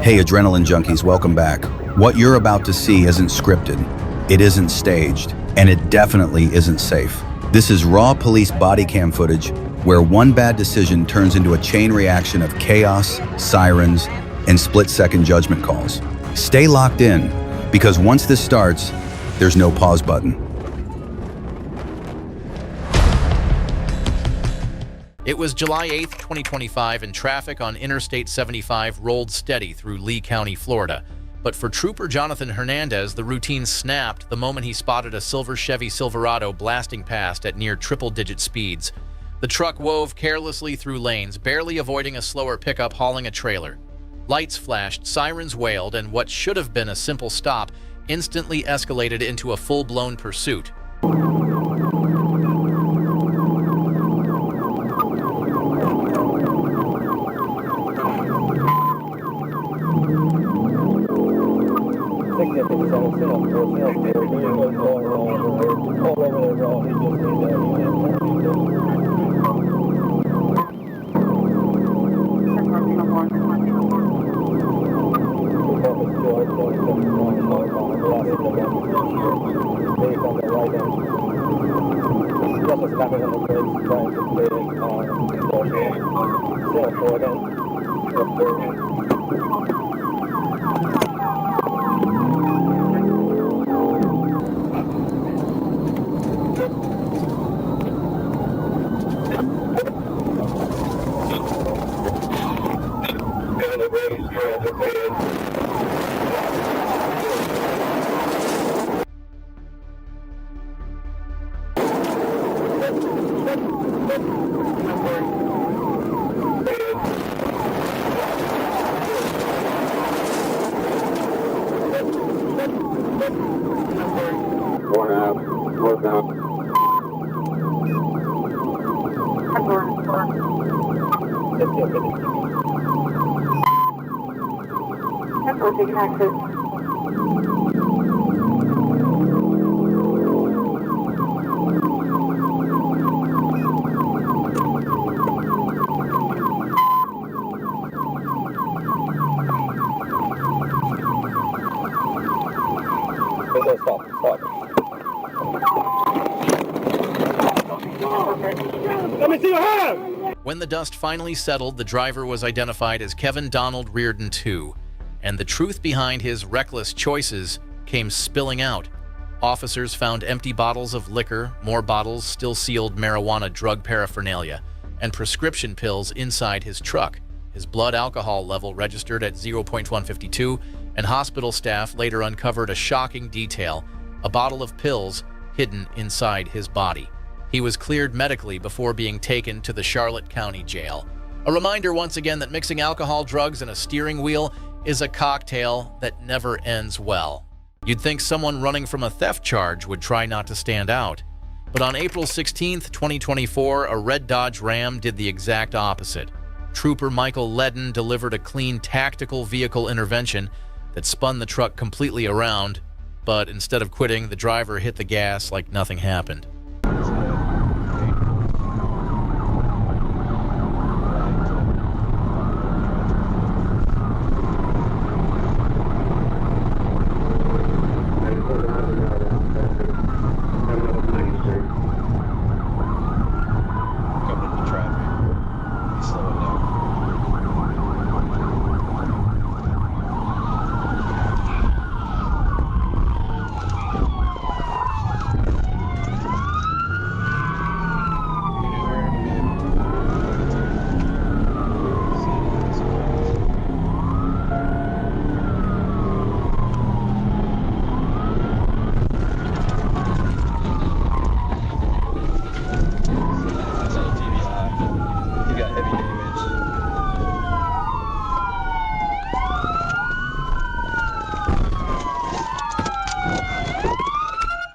Hey, adrenaline junkies, welcome back. What you're about to see isn't scripted, it isn't staged, and it definitely isn't safe. This is raw police body cam footage where one bad decision turns into a chain reaction of chaos, sirens, and split-second judgment calls. Stay locked in, because once this starts, there's no pause button. It was July 8th, 2025, and traffic on Interstate 75 rolled steady through Lee County, Florida. But for Trooper Jonathan Hernandez, the routine snapped the moment he spotted a silver Chevy Silverado blasting past at near triple-digit speeds. The truck wove carelessly through lanes, barely avoiding a slower pickup hauling a trailer. Lights flashed, sirens wailed, and what should have been a simple stop instantly escalated into a full-blown pursuit. Let me see your hand! When the dust finally settled, the driver was identified as Kevin Donald Reardon II, and the truth behind his reckless choices came spilling out. Officers found empty bottles of liquor, more bottles still sealed marijuana drug paraphernalia, and prescription pills inside his truck. His blood alcohol level registered at 0.152, and hospital staff later uncovered a shocking detail: a bottle of pills hidden inside his body. He was cleared medically before being taken to the Charlotte County Jail. A reminder once again that mixing alcohol, drugs, and a steering wheel is a cocktail that never ends well. You'd think someone running from a theft charge would try not to stand out. But on April 16th, 2024, a red Dodge Ram did the exact opposite. Trooper Michael Ledden delivered a clean tactical vehicle intervention that spun the truck completely around, but instead of quitting, the driver hit the gas like nothing happened.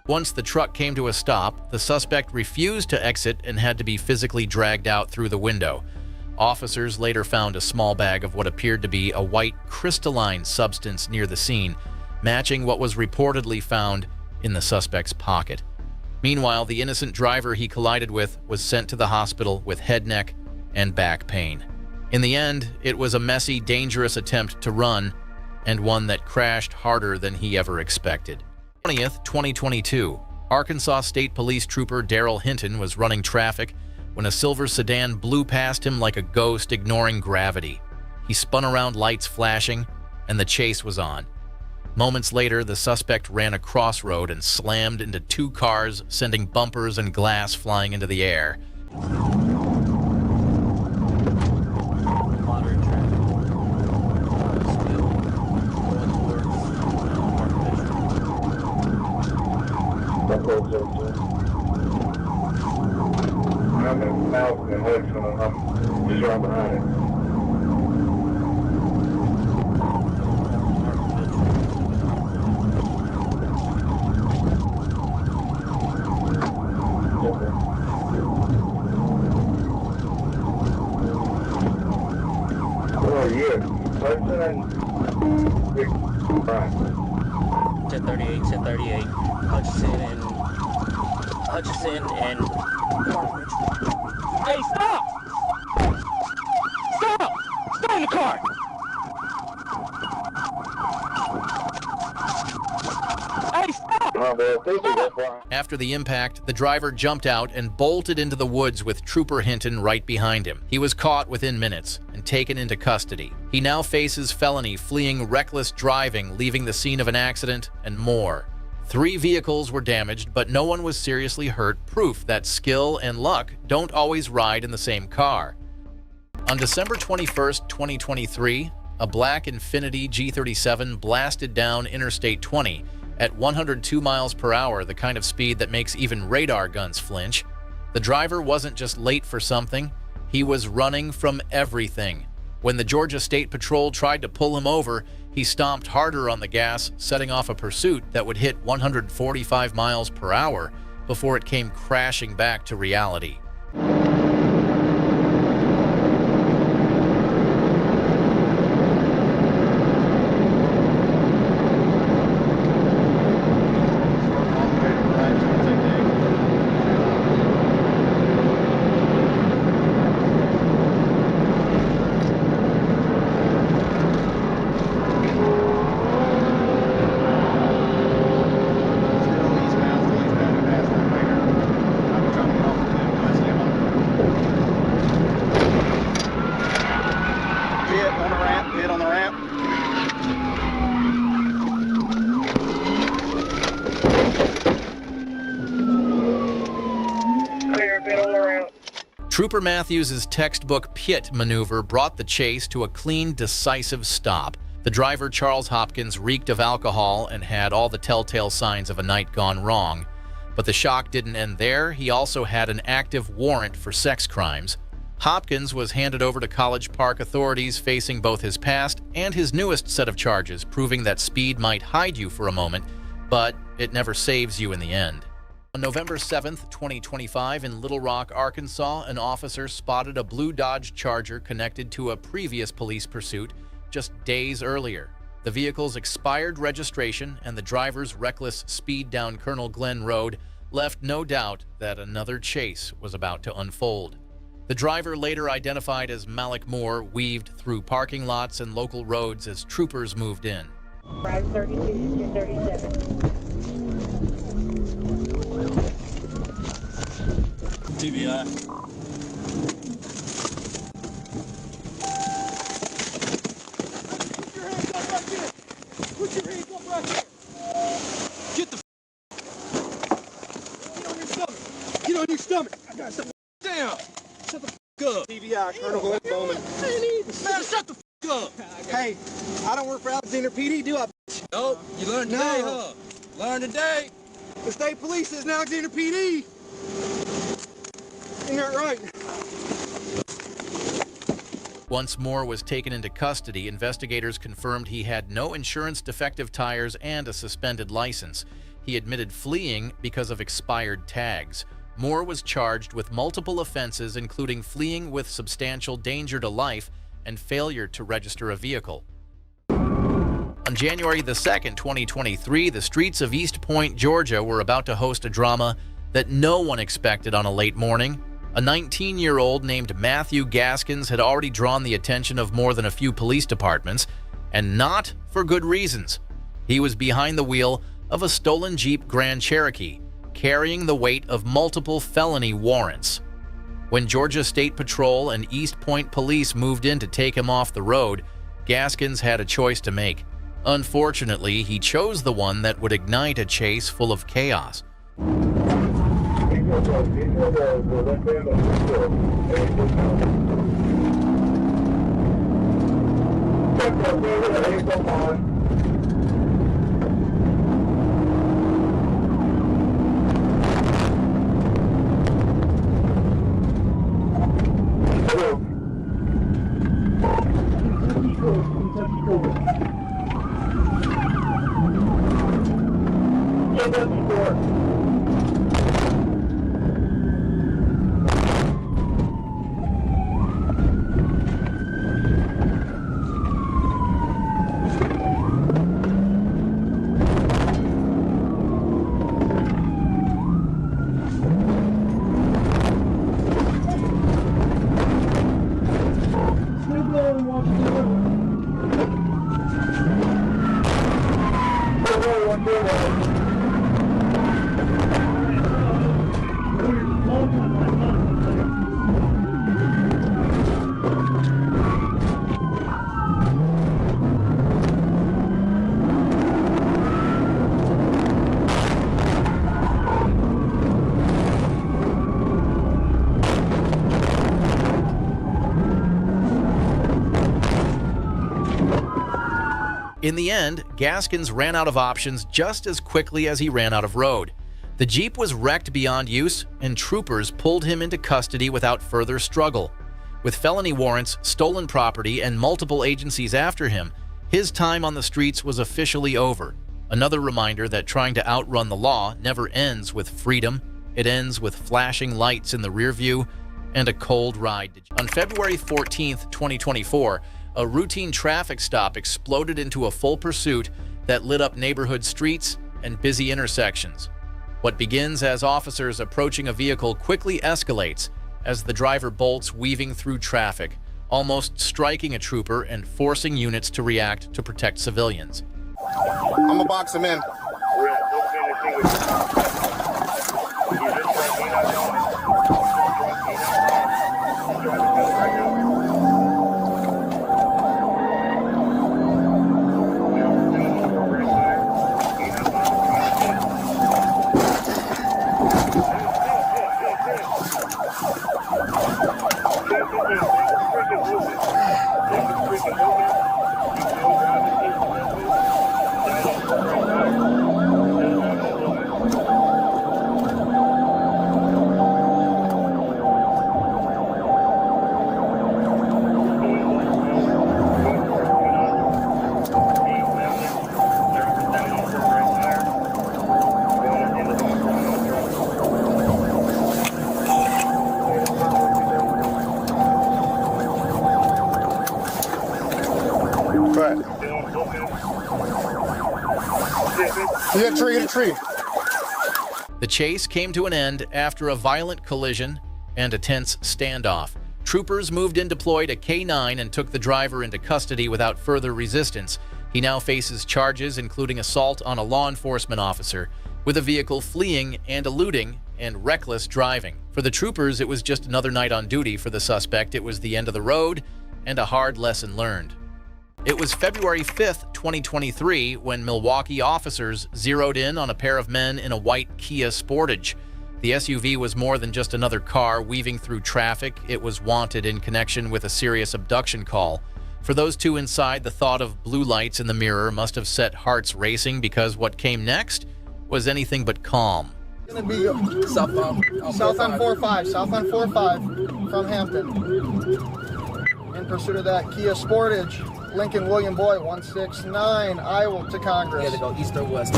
Once the truck came to a stop, the suspect refused to exit and had to be physically dragged out through the window. Officers later found a small bag of what appeared to be a white crystalline substance near the scene, matching what was reportedly found in the suspect's pocket. Meanwhile, the innocent driver he collided with was sent to the hospital with head, neck, and back pain. In the end, it was a messy, dangerous attempt to run, and one that crashed harder than he ever expected. 20th, 2022, Arkansas State Police Trooper Daryl Hinton was running traffic when a silver sedan blew past him like a ghost, ignoring gravity. He spun around, lights flashing, and the chase was on. Moments later, the suspect ran a crossroad and slammed into two cars, sending bumpers and glass flying into the air. I'm in South and Hudson, I'm just right behind it. Oh, yeah. Hudson and Big Brian. 1038, 1038. Hutchison and Hey, stop! Stop! Stay in the car! Hey, stop! Oh, well, thank you, that's why. After the impact, the driver jumped out and bolted into the woods with Trooper Hinton right behind him. He was caught within minutes and taken into custody. He now faces felony, fleeing reckless driving, leaving the scene of an accident, and more. 3 vehicles were damaged, but no one was seriously hurt, proof that skill and luck don't always ride in the same car. On December 21st, 2023, a black Infiniti G37 blasted down Interstate 20 at 102 miles per hour, the kind of speed that makes even radar guns flinch. The driver wasn't just late for something, he was running from everything. When the Georgia State Patrol tried to pull him over, he stomped harder on the gas, setting off a pursuit that would hit 145 miles per hour before it came crashing back to reality. Hit on the ramp. Clear, bit on the ramp. Trooper Matthews' textbook pit maneuver brought the chase to a clean, decisive stop. The driver, Charles Hopkins, reeked of alcohol and had all the telltale signs of a night gone wrong. But the shock didn't end there. He also had an active warrant for sex crimes. Hopkins was handed over to College Park authorities, facing both his past and his newest set of charges, proving that speed might hide you for a moment, but it never saves you in the end. On November 7th, 2025, in Little Rock, Arkansas, an officer spotted a blue Dodge Charger connected to a previous police pursuit just days earlier. The vehicle's expired registration and the driver's reckless speed down Colonel Glenn Road left no doubt that another chase was about to unfold. The driver, later identified as Malik Moore, weaved through parking lots and local roads as troopers moved in. 532 to 37. TBI. Put your hands up right here. Get the Get on your stomach. Get on your stomach. I got something down. Shut the up. TBI, Colonel Glenn Bowman. Man, shut the up. Hey, I don't work for Alexander PD, do I? Nope, you learned today, huh? Learned today. The state police is Alexander PD. Ain't that right? Once Moore was taken into custody, investigators confirmed he had no insurance, defective tires, and a suspended license. He admitted fleeing because of expired tags. Moore was charged with multiple offenses, including fleeing with substantial danger to life and failure to register a vehicle. On January the 2nd, 2023, the streets of East Point, Georgia were about to host a drama that no one expected on a late morning. A 19-year-old named Matthew Gaskins had already drawn the attention of more than a few police departments, and not for good reasons. He was behind the wheel of a stolen Jeep Grand Cherokee, carrying the weight of multiple felony warrants. When Georgia State Patrol and East Point Police moved in to take him off the road, Gaskins had a choice to make. Unfortunately, he chose the one that would ignite a chase full of chaos. In the end, Gaskins ran out of options just as quickly as he ran out of road. The Jeep was wrecked beyond use, and troopers pulled him into custody without further struggle. With felony warrants, stolen property, and multiple agencies after him, his time on the streets was officially over. Another reminder that trying to outrun the law never ends with freedom. It ends with flashing lights in the rear view and a cold ride. On February 14, 2024, a routine traffic stop exploded into a full pursuit that lit up neighborhood streets and busy intersections. What begins as officers approaching a vehicle quickly escalates as the driver bolts, weaving through traffic, almost striking a trooper and forcing units to react to protect civilians. I'm gonna box him in. Get a tree. The chase came to an end after a violent collision and a tense standoff. Troopers moved in, deployed a K-9, and took the driver into custody without further resistance. He now faces charges including assault on a law enforcement officer, with a vehicle fleeing and eluding, and reckless driving. For the troopers, it was just another night on duty. For the suspect, it was the end of the road and a hard lesson learned. It was February 5th, 2023, when Milwaukee officers zeroed in on a pair of men in a white Kia Sportage. The SUV was more than just another car weaving through traffic. It was wanted in connection with a serious abduction call. For those two inside, the thought of blue lights in the mirror must have set hearts racing, because what came next was anything but calm. Gonna be south on 4-5 from Hampton. In pursuit of that Kia Sportage, Lincoln William Boyd, 169, Iowa to Congress. Yeah, they go east or west.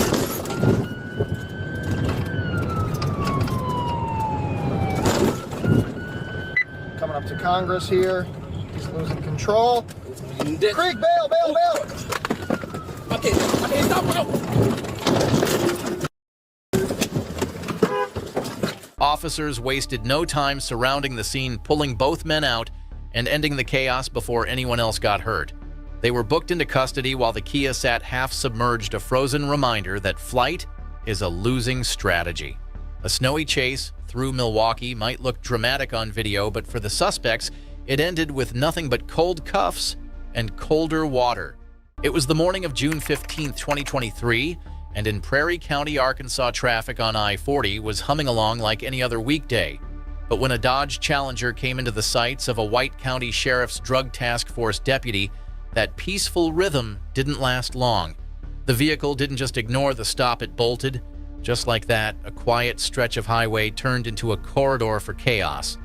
Coming up to Congress here. He's losing control. Creek, bail! Okay, stop. Officers wasted no time surrounding the scene, pulling both men out and ending the chaos before anyone else got hurt. They were booked into custody while the Kia sat half-submerged, a frozen reminder that flight is a losing strategy. A snowy chase through Milwaukee might look dramatic on video, but for the suspects, it ended with nothing but cold cuffs and colder water. It was the morning of June 15, 2023, and in Prairie County, Arkansas, traffic on I-40 was humming along like any other weekday. But when a Dodge Challenger came into the sights of a White County Sheriff's Drug Task Force deputy, that peaceful rhythm didn't last long. The vehicle didn't just ignore the stop it bolted. Just like that, a quiet stretch of highway turned into a corridor for chaos.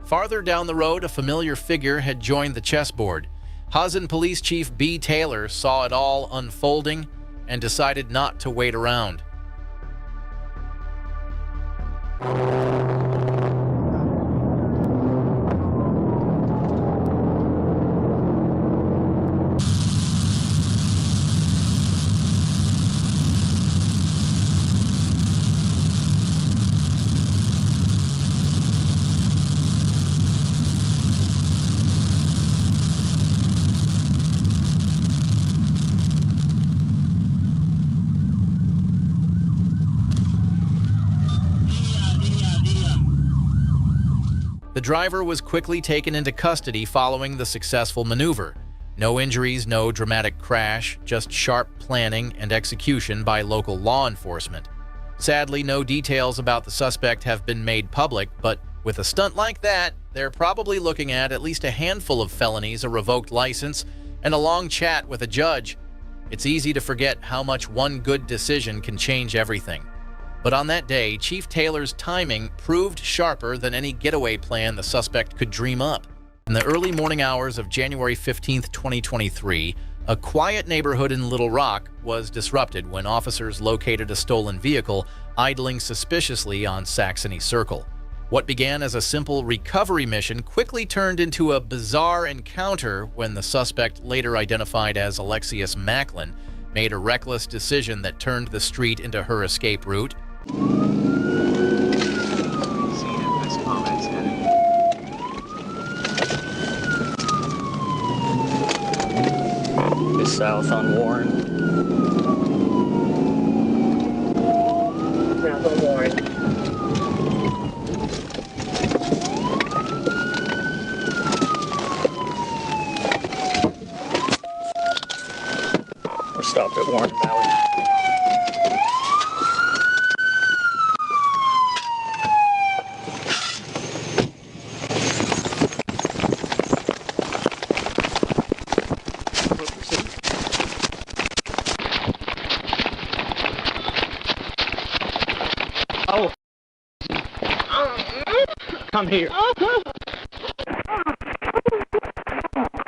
Farther down the road, a familiar figure had joined the chessboard. Hudson Police Chief B. Taylor saw it all unfolding and decided not to wait around. The driver was quickly taken into custody following the successful maneuver. No injuries, no dramatic crash, just sharp planning and execution by local law enforcement. Sadly, no details about the suspect have been made public, but with a stunt like that, they're probably looking at least a handful of felonies, a revoked license, and a long chat with a judge. It's easy to forget how much one good decision can change everything. But on that day, Chief Taylor's timing proved sharper than any getaway plan the suspect could dream up. In the early morning hours of January 15, 2023, a quiet neighborhood in Little Rock was disrupted when officers located a stolen vehicle idling suspiciously on Saxony Circle. What began as a simple recovery mission quickly turned into a bizarre encounter when the suspect, later identified as Alexius Macklin, made a reckless decision that turned the street into her escape route. Is south on Warren. South on Warren. We're stopped at Warren Valley. Oh. Come here.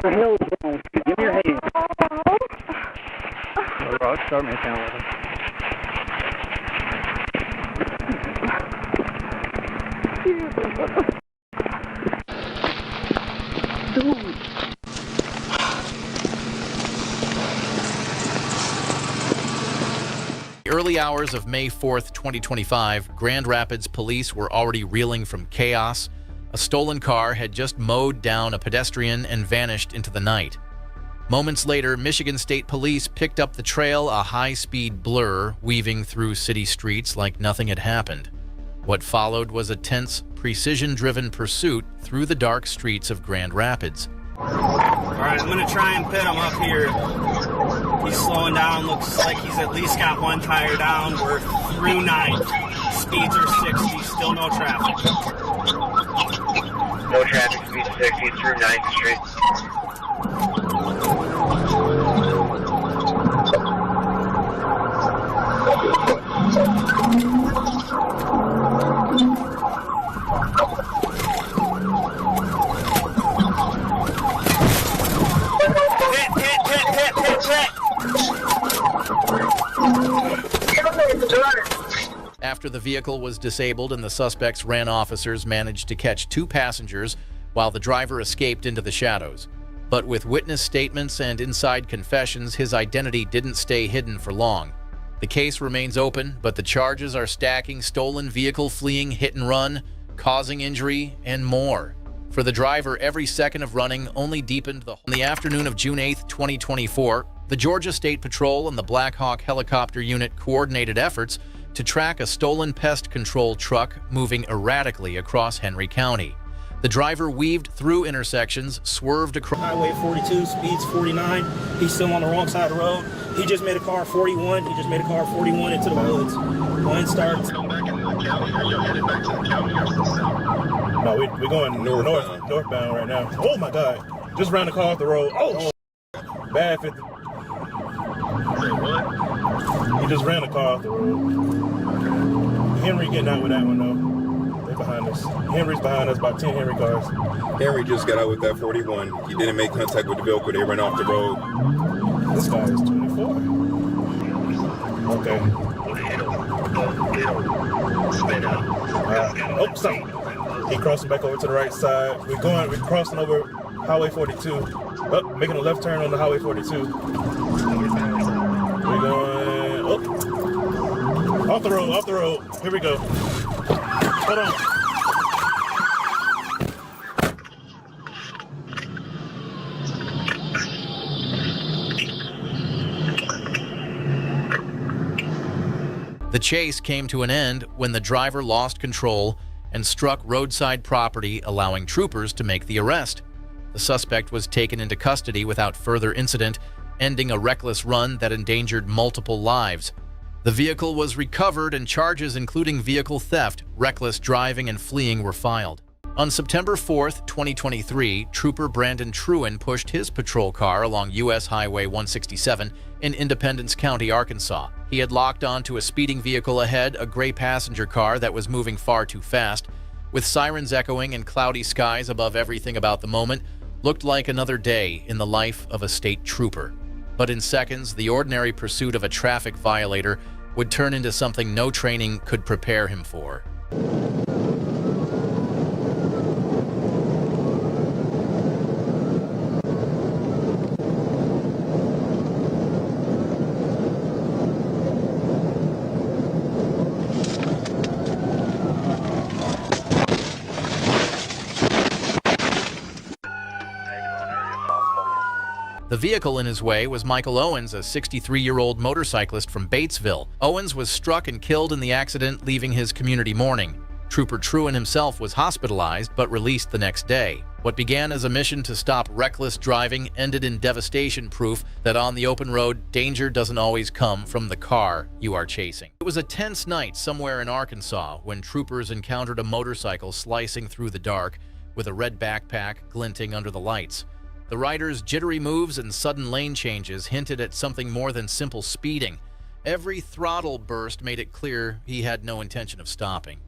The hell is wrong? Give me your hand. I'll start making out with him. The early hours of May 4th, 2025, Grand Rapids police were already reeling from chaos. A stolen car had just mowed down a pedestrian and vanished into the night. Moments later, Michigan State Police picked up the trail, a high-speed blur weaving through city streets like nothing had happened. What followed was a tense, precision-driven pursuit through the dark streets of Grand Rapids. All right, I'm going to try and pit him up here. He's slowing down. Looks like he's at least got one tire down. We're through 9th. Speeds are 60. Still no traffic. No traffic, speed 60 through 9th Street. After the vehicle was disabled and the suspects ran, officers managed to catch 2 passengers while the driver escaped into the shadows. But with witness statements and inside confessions, his identity didn't stay hidden for long. The case remains open, but the charges are stacking: stolen vehicle, fleeing, hit and run, causing injury, and more. For the driver, every second of running only deepened the... On the afternoon of June 8, 2024, the Georgia State Patrol and the Black Hawk helicopter unit coordinated efforts to track a stolen pest control truck moving erratically across Henry County. The driver weaved through intersections, swerved across... Highway 42, speeds 49. He's still on the wrong side of the road. He just made a car 41. He just made a car 41 into the woods. One starts. No, we're going northbound right now. Oh my God. Just ran the car off the road. Oh, bad 50. He just ran the car off the road. Henry getting out with that one though. They're behind us. Henry's behind us, about 10 Henry cars. Henry just got out with that 41. He didn't make contact with the vehicle. They ran off the road. This guy is 24. Okay. Oh, stop. He crossing back over to the right side. We're crossing over Highway 42. Oh, making a left turn on the Highway 42. We're going, oh, off the road. Here we go. Hold on. The chase came to an end when the driver lost control and struck roadside property, allowing troopers to make the arrest. The suspect was taken into custody without further incident, ending a reckless run that endangered multiple lives. The vehicle was recovered and charges including vehicle theft, reckless driving, and fleeing were filed. On September 4th, 2023, Trooper Brandon Truen pushed his patrol car along U.S. Highway 167 in Independence County, Arkansas. He had locked onto a speeding vehicle ahead, a gray passenger car that was moving far too fast. With sirens echoing and cloudy skies above everything about the moment, looked like another day in the life of a state trooper. But in seconds, the ordinary pursuit of a traffic violator would turn into something no training could prepare him for. The vehicle in his way was Michael Owens, a 63-year-old motorcyclist from Batesville. Owens was struck and killed in the accident, leaving his community mourning. Trooper Truen himself was hospitalized but released the next day. What began as a mission to stop reckless driving ended in devastation, proof that on the open road, danger doesn't always come from the car you are chasing. It was a tense night somewhere in Arkansas when troopers encountered a motorcycle slicing through the dark with a red backpack glinting under the lights. The rider's jittery moves and sudden lane changes hinted at something more than simple speeding. Every throttle burst made it clear he had no intention of stopping.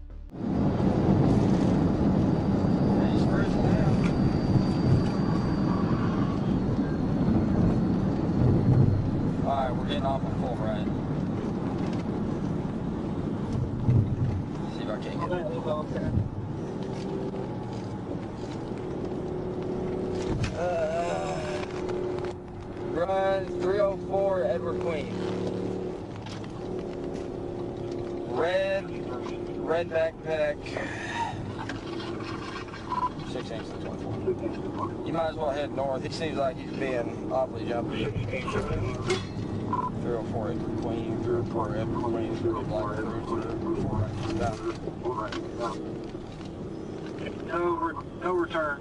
Alright, we're getting off on full right. See if I can't get it. Run 304 Edward Queen. Red backpack. 16 to 24. You might as well head north. He seems like he's being awfully jumpy. 304 Edward Queen. 304 Edward Queen. Black No return.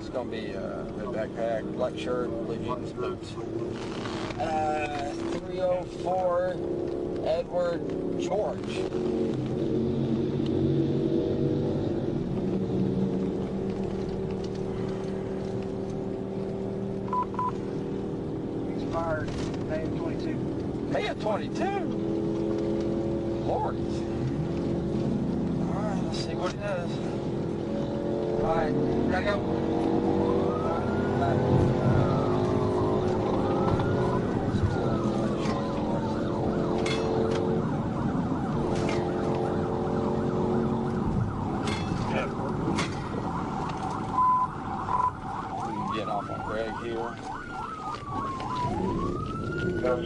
It's gonna be red backpack, black shirt, blue jeans, boots. 304 Edward George. Expired May of 22. May of 22? Lord. Alright, let's see what it does. Alright, gotta go.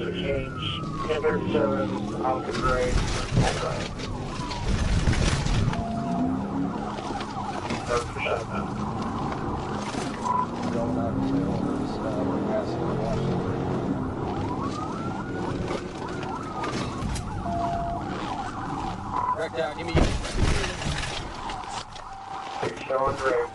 to change. 1037, out the grade. That's the shutdown. Going out to say over this, we're passing the Washington. Wreck down, give me you. Showing grade.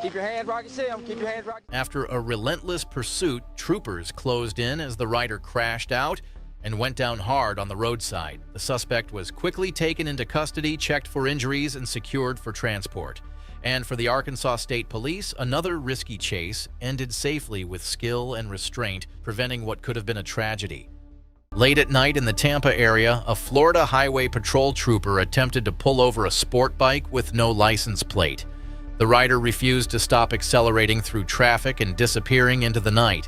Keep your hand rocky, Sam. Keep your hand rocky. After a relentless pursuit, troopers closed in as the rider crashed out and went down hard on the roadside. The suspect was quickly taken into custody, checked for injuries, and secured for transport. And for the Arkansas State Police, another risky chase ended safely with skill and restraint, preventing what could have been a tragedy. Late at night in the Tampa area, a Florida Highway Patrol trooper attempted to pull over a sport bike with no license plate. The rider refused to stop accelerating through traffic and disappearing into the night.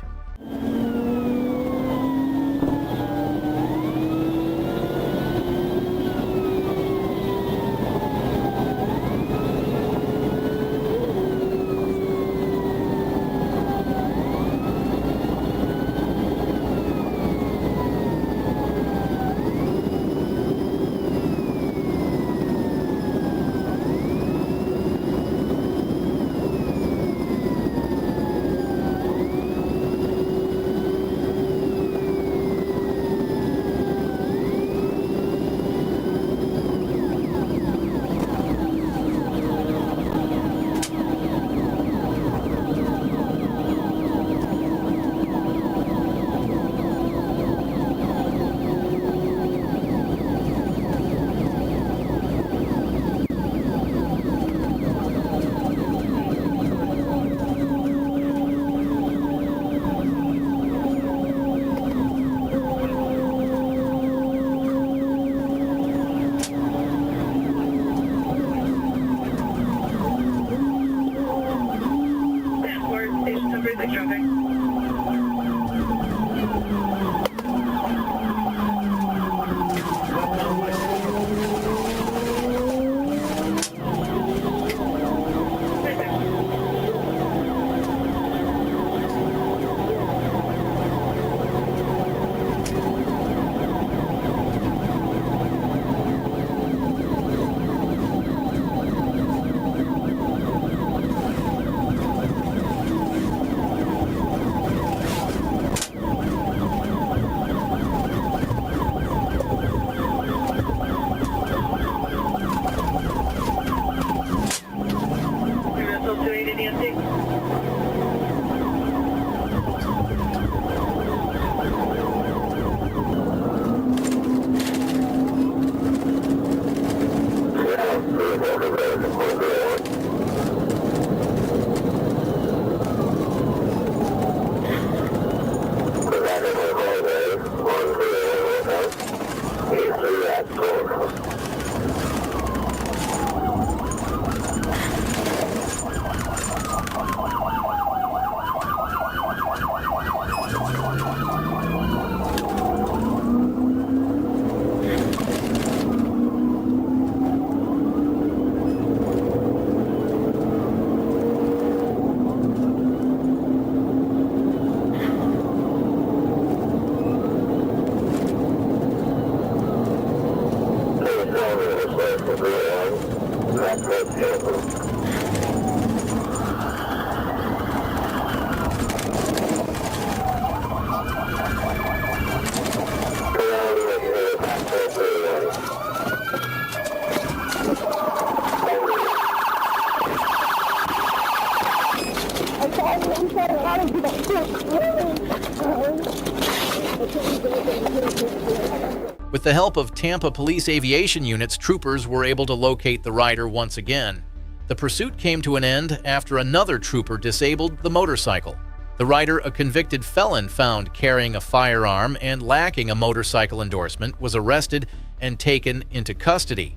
With the help of Tampa Police Aviation Units, troopers were able to locate the rider once again. The pursuit came to an end after another trooper disabled the motorcycle. The rider, a convicted felon found carrying a firearm and lacking a motorcycle endorsement, was arrested and taken into custody.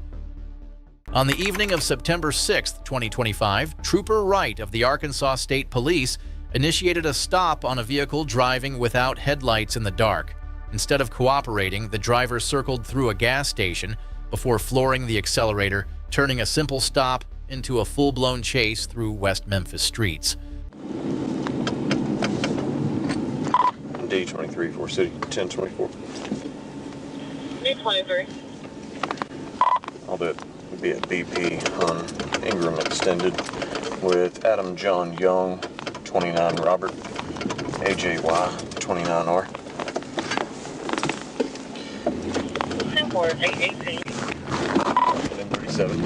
On the evening of September 6, 2025, Trooper Wright of the Arkansas State Police initiated a stop on a vehicle driving without headlights in the dark. Instead of cooperating, the driver circled through a gas station before flooring the accelerator, turning a simple stop into a full-blown chase through West Memphis streets. D23 for City 1024. D23. All that would be a BP on Ingram Extended with Adam John Young, 29 Robert, AJY, 29R. 10-4, 818. 1037.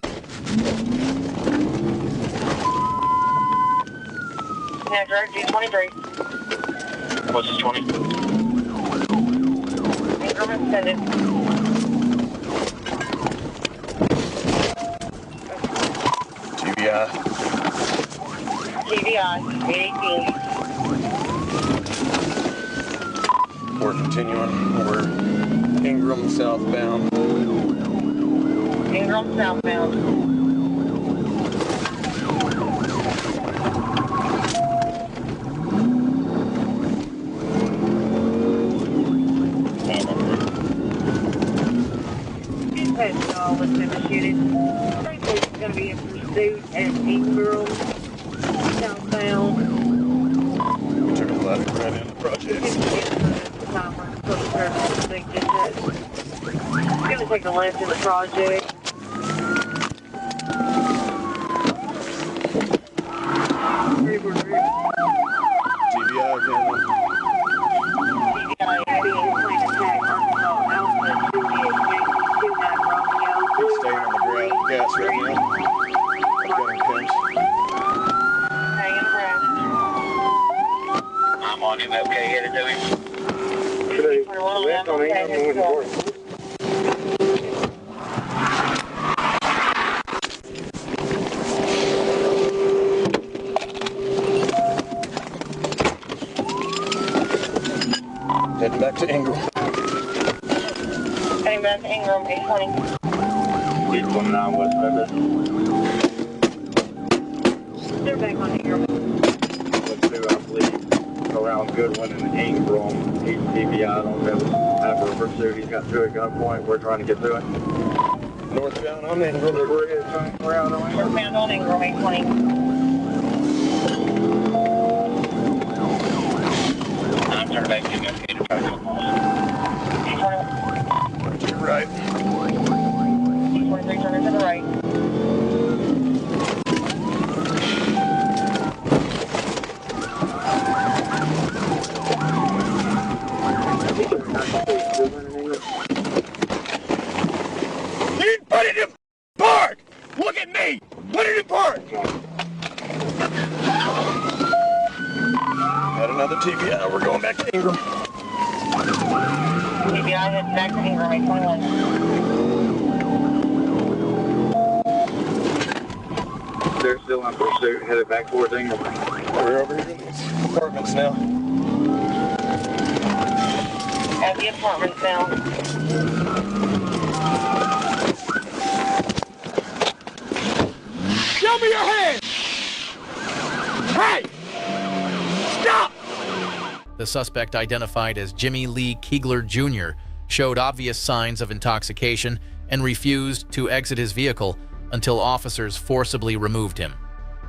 Now direct D23. What's this 20? Ingram Extended. TVI. TVI, 818. We're continuing. We're Ingram southbound. Ingram southbound. With the shooting. It's going to be in pursuit at Ingram southbound. Turn the light right in the project. It's going to take a left in the project. TVI again. TVI, being plane attack, Arkansas, Alpha, Juliet, Yankee, 29 Romeo. He's staying on the gas right now. Gunning pins. Hanging around. I'm on him, okay, headed to him. Left on Ingram, moving forward. Heading back to Ingram. Heading back to Ingram, 820. 829 West Memphis. They're back on Ingram. Let's do, I believe, around Goodwin and Ingram. He's TVI. I don't have a pursuit. He's got two at gunpoint. We're trying to get to it. Northbound on Ingram. We're out on Ingram. Northbound on Ingram, 820. I'm turning back to you. Okay, to try to go across. 821. To your right. 23 turning to the right. You put it in park! Look at me! Put it in park! Had another TVI. We're going back to Ingram. TVI heading back to Ingram, 821. They're still in pursuit, headed back towards Ingram. We're over here in these apartments now. At the apartments now. Show me your hand! Hey! Stop! The suspect, identified as Jimmy Lee Keegler Jr., showed obvious signs of intoxication and refused to exit his vehicle until officers forcibly removed him.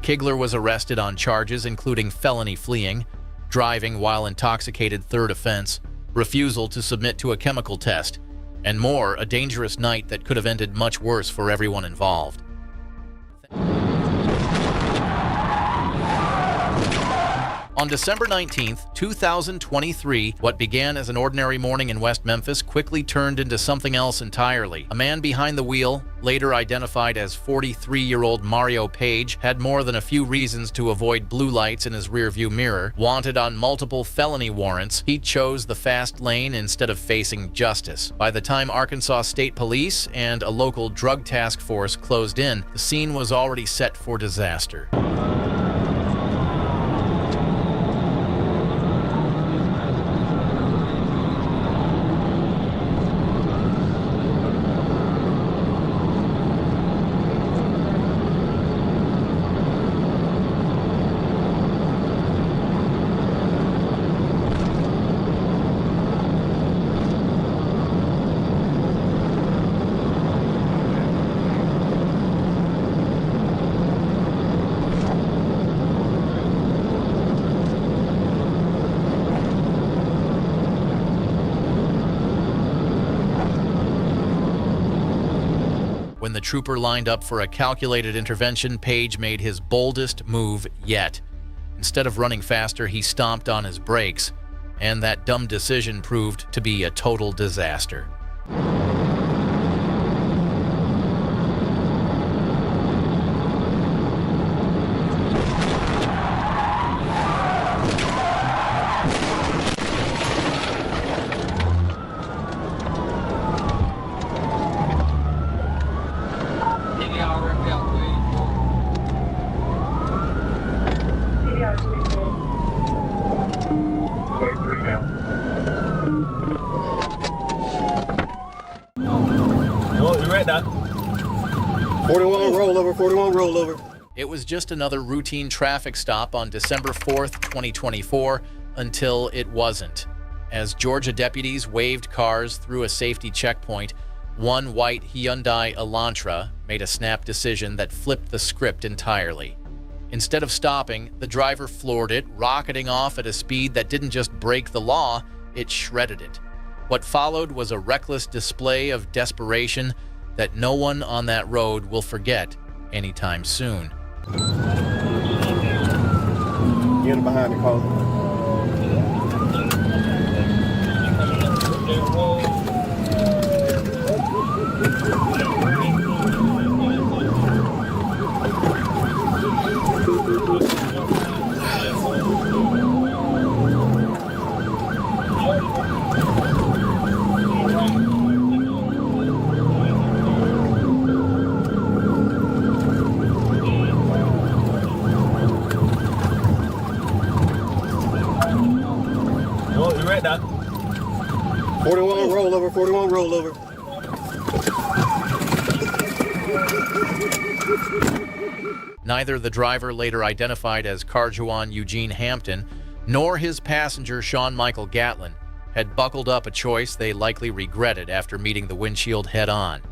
Keegler was arrested on charges including felony fleeing, driving while intoxicated third offense, refusal to submit to a chemical test, and more, a dangerous night that could have ended much worse for everyone involved. On December 19, 2023, what began as an ordinary morning in West Memphis quickly turned into something else entirely. A man behind the wheel, later identified as 43-year-old Mario Page, had more than a few reasons to avoid blue lights in his rearview mirror. Wanted on multiple felony warrants, he chose the fast lane instead of facing justice. By the time Arkansas State Police and a local drug task force closed in, the scene was already set for disaster. When the trooper lined up for a calculated intervention, Page made his boldest move yet. Instead of running faster, he stomped on his brakes, and that dumb decision proved to be a total disaster. Oh, you read that? 41 rollover, 41 rollover. It was just another routine traffic stop on December 4th, 2024, until it wasn't. As Georgia deputies waved cars through a safety checkpoint, one white Hyundai Elantra made a snap decision that flipped the script entirely. Instead of stopping, the driver floored it, rocketing off at a speed that didn't just break the law, it shredded it. What followed was a reckless display of desperation that no one on that road will forget anytime soon. Get behind the car. Oh, you read that? 41 rollover, 41 rollover. Neither the driver, later identified as Carjuan Eugene Hampton, nor his passenger Sean Michael Gatlin had buckled up a choice they likely regretted after meeting the windshield head-on.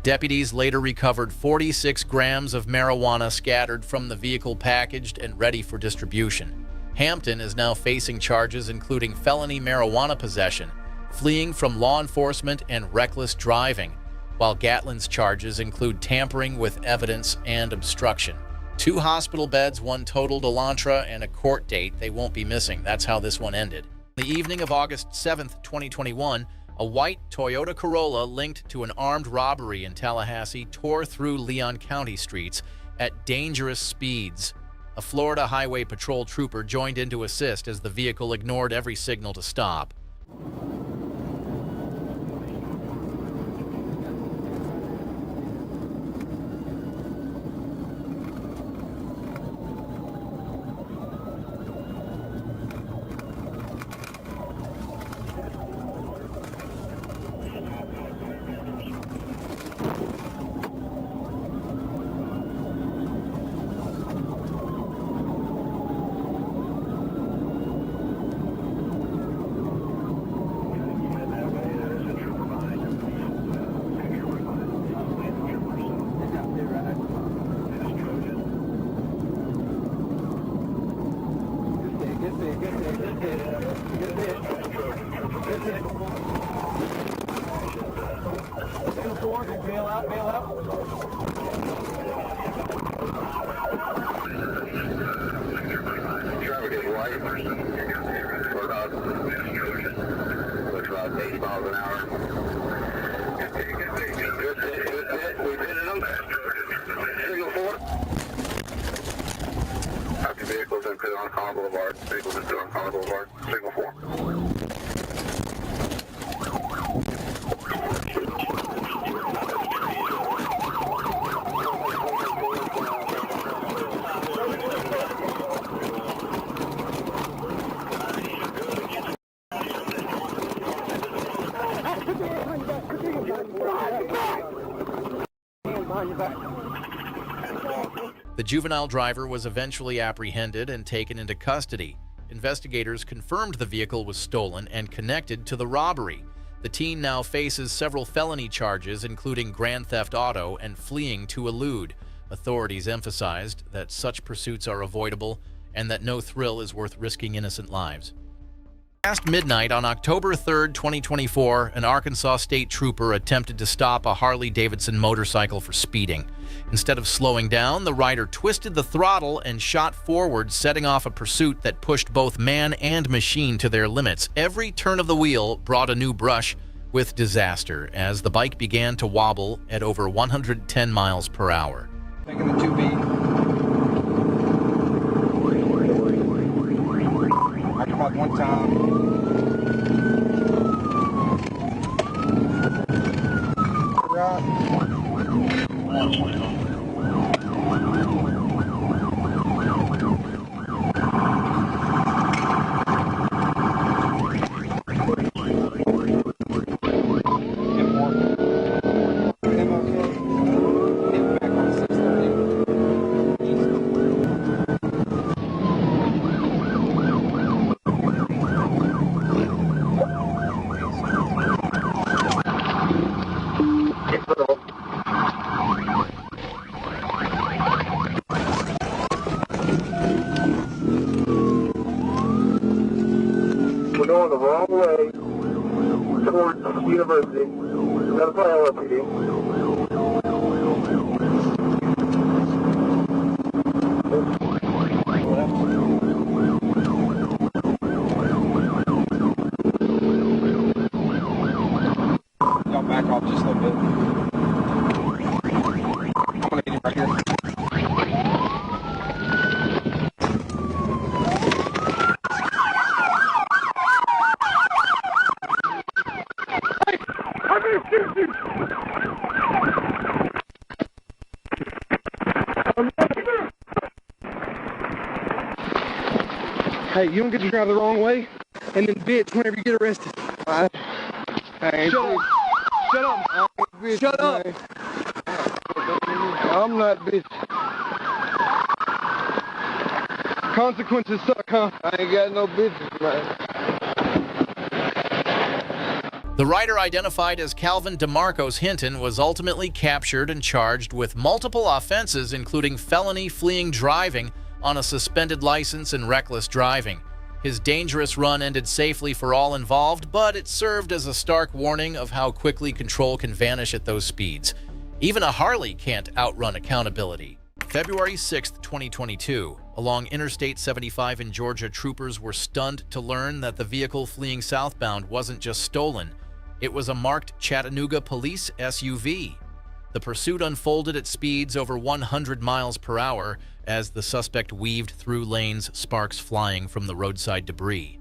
Deputies later recovered 46 grams of marijuana scattered from the vehicle, packaged and ready for distribution. Hampton is now facing charges including felony marijuana possession, fleeing from law enforcement, and reckless driving, while Gatlin's charges include tampering with evidence and obstruction. 2 hospital beds, 1 totaled Elantra, and a court date they won't be missing. That's how this one ended. The evening of August 7th, 2021, a white Toyota Corolla linked to an armed robbery in Tallahassee tore through Leon County streets at dangerous speeds. A Florida Highway Patrol trooper joined in to assist as the vehicle ignored every signal to stop. Bail out, bail out. Traffic is white. We're about 80 miles an hour. Good hit. We've hit them. Signal 4. After vehicles and put on Conner Boulevard. Vehicles and put on Conner Boulevard. Signal 4. The juvenile driver was eventually apprehended and taken into custody. Investigators confirmed the vehicle was stolen and connected to the robbery. The teen now faces several felony charges, including grand theft auto and fleeing to elude. Authorities emphasized that such pursuits are avoidable and that no thrill is worth risking innocent lives. Past midnight on October 3rd, 2024, an Arkansas state trooper attempted to stop a Harley-Davidson motorcycle for speeding. Instead of slowing down, the rider twisted the throttle and shot forward, setting off a pursuit that pushed both man and machine to their limits. Every turn of the wheel brought a new brush with disaster as the bike began to wobble at over 110 miles per hour. Taking the 2B. I come up one time. We're going the wrong way towards the university. That's my LAPD. Y'all back off just a little bit. I'm gonna get him right here. Hey, you don't get to drive the wrong way and then bitch whenever you get arrested. Shut up. Shut up. Shut up. I'm not bitch. Consequences suck, huh? I ain't got no business, man. The rider, identified as Calvin DeMarcos Hinton, was ultimately captured and charged with multiple offenses, including felony fleeing driving on a suspended license and reckless driving. His dangerous run ended safely for all involved, but it served as a stark warning of how quickly control can vanish at those speeds. Even a Harley can't outrun accountability. February 6, 2022, along Interstate 75 in Georgia, troopers were stunned to learn that the vehicle fleeing southbound wasn't just stolen. It was a marked Chattanooga police SUV. The pursuit unfolded at speeds over 100 miles per hour as the suspect weaved through lanes, sparks flying from the roadside debris.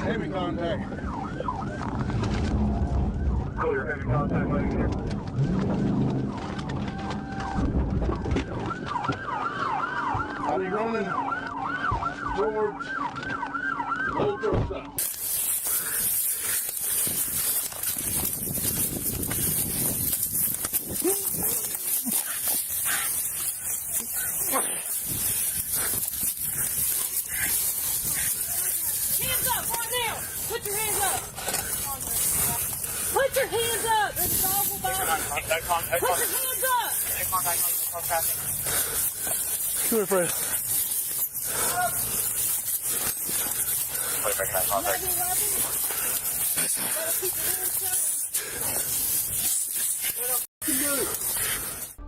Heavy contact. Clear, heavy contact, lady. I'll be running towards Old Girl Stop. your hands up. Put your hands up. There's a dog will bite you. Put your hands up. Come here, Fred.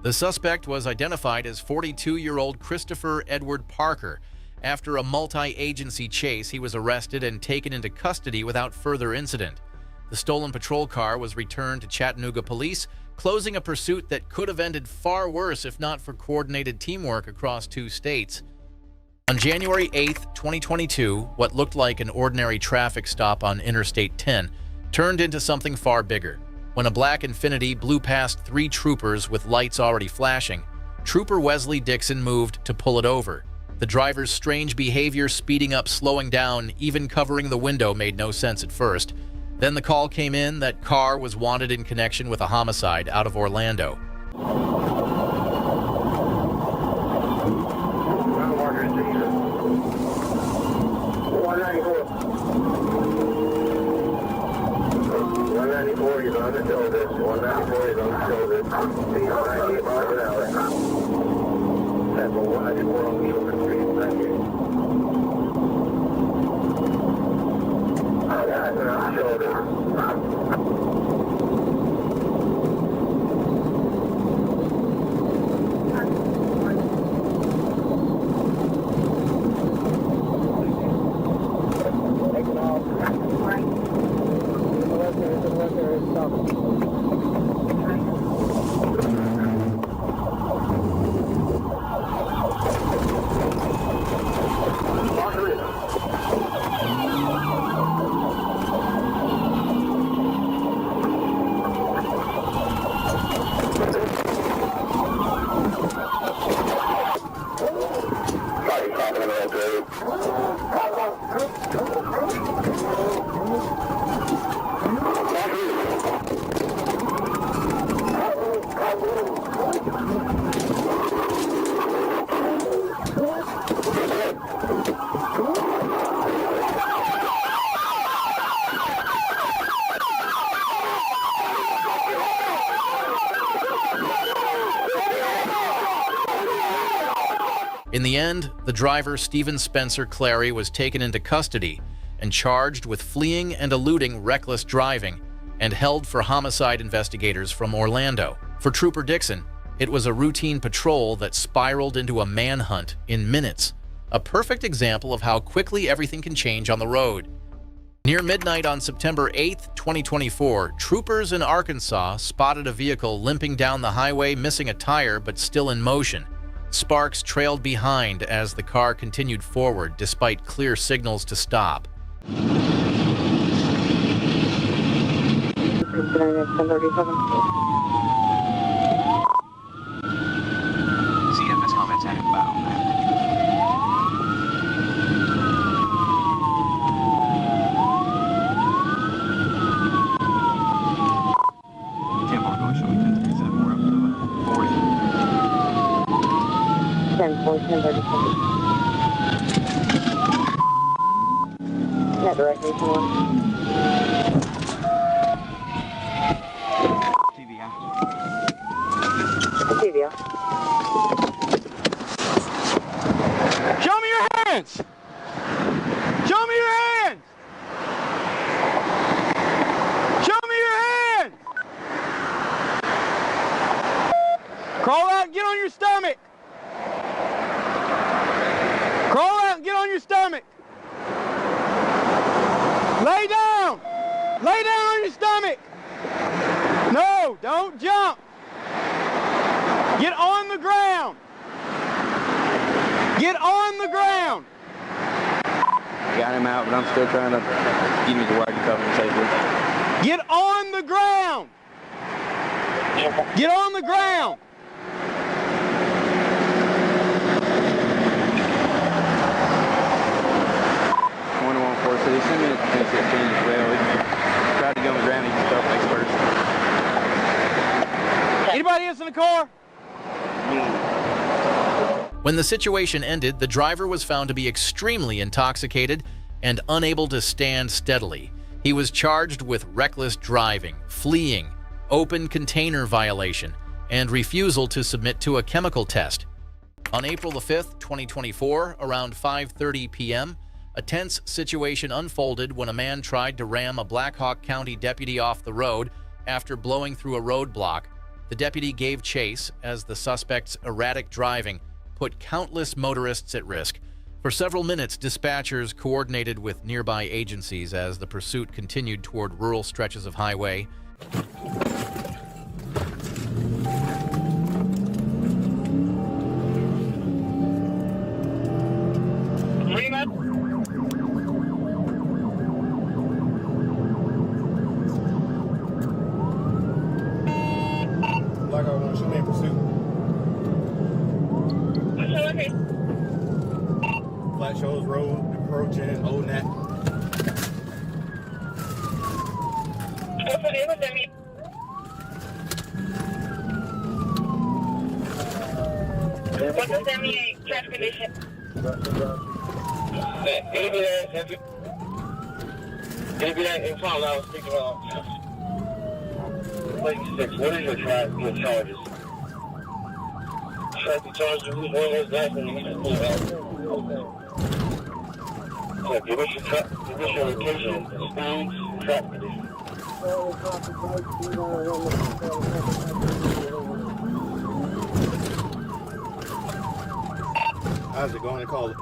The suspect was identified as 42-year-old Christopher Edward Parker. After a multi-agency chase, he was arrested and taken into custody without further incident. The stolen patrol car was returned to Chattanooga police, closing a pursuit that could have ended far worse if not for coordinated teamwork across 2 states. On January 8, 2022, what looked like an ordinary traffic stop on Interstate 10 turned into something far bigger. When a black Infiniti blew past 3 troopers with lights already flashing, Trooper Wesley Dixon moved to pull it over. The driver's strange behavior, speeding up, slowing down, even covering the window, made no sense at first. Then the call came in that car was wanted in connection with a homicide out of Orlando. He's on the shoulders. 194 is on the shoulders. He's 98 miles an hour. Sample 194 on the shoulder street. Thank you. That's on the shoulders. In the end, the driver, Stephen Spencer Clary, was taken into custody and charged with fleeing and eluding reckless driving and held for homicide investigators from Orlando. For Trooper Dixon, it was a routine patrol that spiraled into a manhunt in minutes, a perfect example of how quickly everything can change on the road. Near midnight on September 8, 2024, troopers in Arkansas spotted a vehicle limping down the highway, missing a tire but still in motion. Sparks trailed behind as the car continued forward despite clear signals to stop. CFS comments at inbound. Tempo going showing 1037. We're up to 40. 1037. That directly to one. TVI. Show me your hands! Show me your hands! Show me your hands! Crawl out and get on your stomach! Crawl out and get on your stomach! Lay down! Lay down on your stomach! No, don't jump! Get on the ground! Get on the ground! Got him out, but I'm still trying to get him to where I can cover him safely. Get on the ground! Get on the ground! So they sent me to 1016 as well. He tried to go on the ground, he just fell face first. Anybody else in the car? When the situation ended, the driver was found to be extremely intoxicated and unable to stand steadily. He was charged with reckless driving, fleeing, open container violation, and refusal to submit to a chemical test. On April the 5th, 2024, around 5:30 p.m., a tense situation unfolded when a man tried to ram a Black Hawk County deputy off the road after blowing through a roadblock. The deputy gave chase as the suspect's erratic driving put countless motorists at risk. For several minutes, dispatchers coordinated with nearby agencies as the pursuit continued toward rural stretches of highway. Like I want to shoot me in pursuit. Okay. Flat Shoals Road, approaching Old Nat. What's the name of them? What does that mean? Traffic condition. Maybe that in front I was speaking of. Like 6, what is your charges? Traffic charges, who's one of those guys when you just pull out? Okay, give us your location, speeds, traffic condition. How's it going to call it?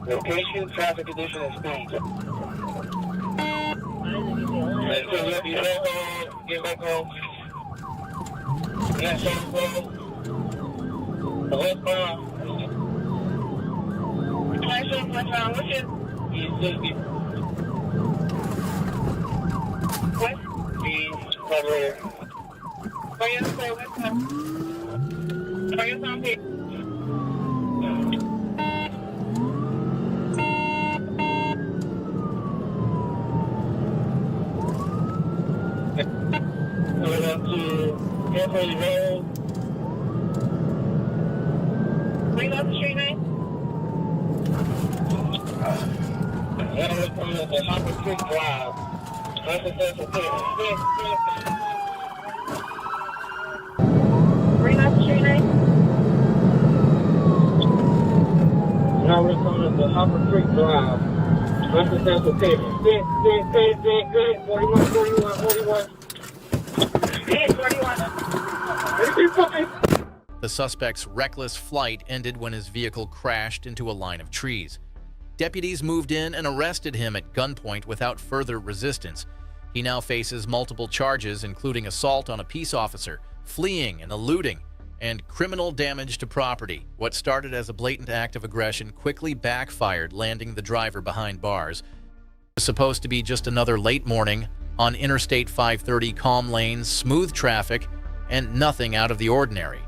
Location, traffic condition, and speed. And so let me get back home. Yeah, so westbound. What's it? What? Are you say what's up? Are you on here? Going up to Airplane Road. Bring up the street name? And we're coming up to Hopper Creek Drive. Bring up the street name? Now we're coming up to Hopper Creek Drive. That's the central pavement. Good. 41. 41. The suspect's reckless flight ended when his vehicle crashed into a line of trees. Deputies moved in and arrested him at gunpoint without further resistance. He now faces multiple charges, including assault on a peace officer, fleeing and eluding, and criminal damage to property. What started as a blatant act of aggression quickly backfired, landing the driver behind bars. It was supposed to be just another late morning on Interstate 530, calm lanes, smooth traffic, and nothing out of the ordinary.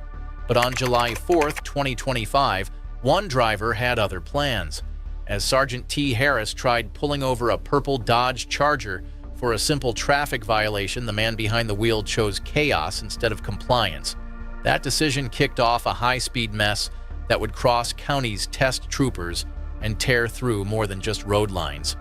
But on July 4th, 2025, one driver had other plans. As Sergeant T. Harris tried pulling over a purple Dodge Charger for a simple traffic violation, the man behind the wheel chose chaos instead of compliance. That decision kicked off a high-speed mess that would cross counties' test troopers and tear through more than just road lines.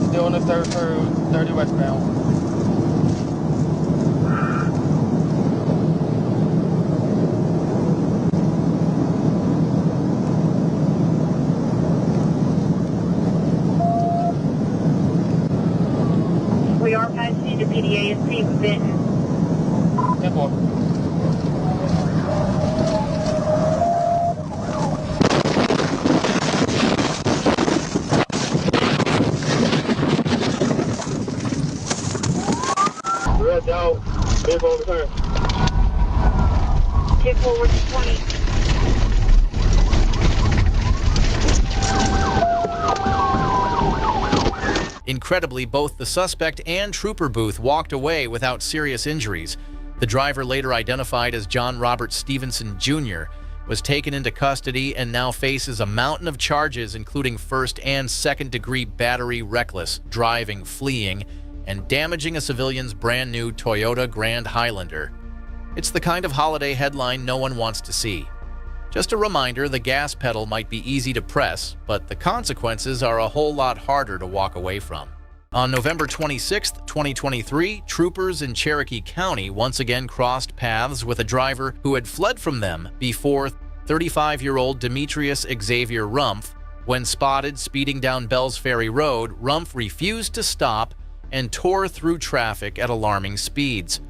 Still on the 3rd through 30 westbound. We are passing to PDASP with Benton. 10-4. Red dog, big on the turn. 10-4 with 20. Incredibly, both the suspect and trooper booth walked away without serious injuries. The driver, later identified as John Robert Stevenson Jr., was taken into custody and now faces a mountain of charges, including first and second-degree battery, reckless driving, fleeing, and damaging a civilian's brand-new Toyota Grand Highlander. It's the kind of holiday headline no one wants to see. Just a reminder, the gas pedal might be easy to press, but the consequences are a whole lot harder to walk away from. On November 26, 2023, troopers in Cherokee County once again crossed paths with a driver who had fled from them before 35-year-old Demetrius Xavier Rumpf. When spotted speeding down Bells Ferry Road, Rumpf refused to stop and tore through traffic at alarming speeds.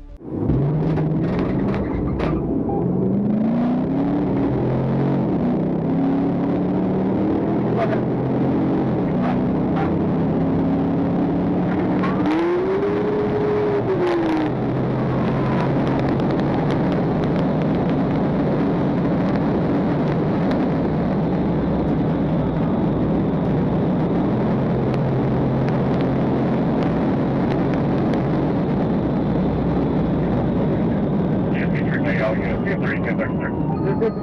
Is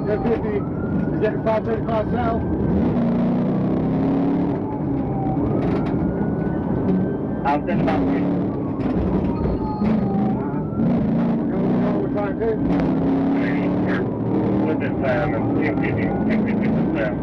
that 535 south? I'll send about 3. We're trying to. With this time, and MPD this time.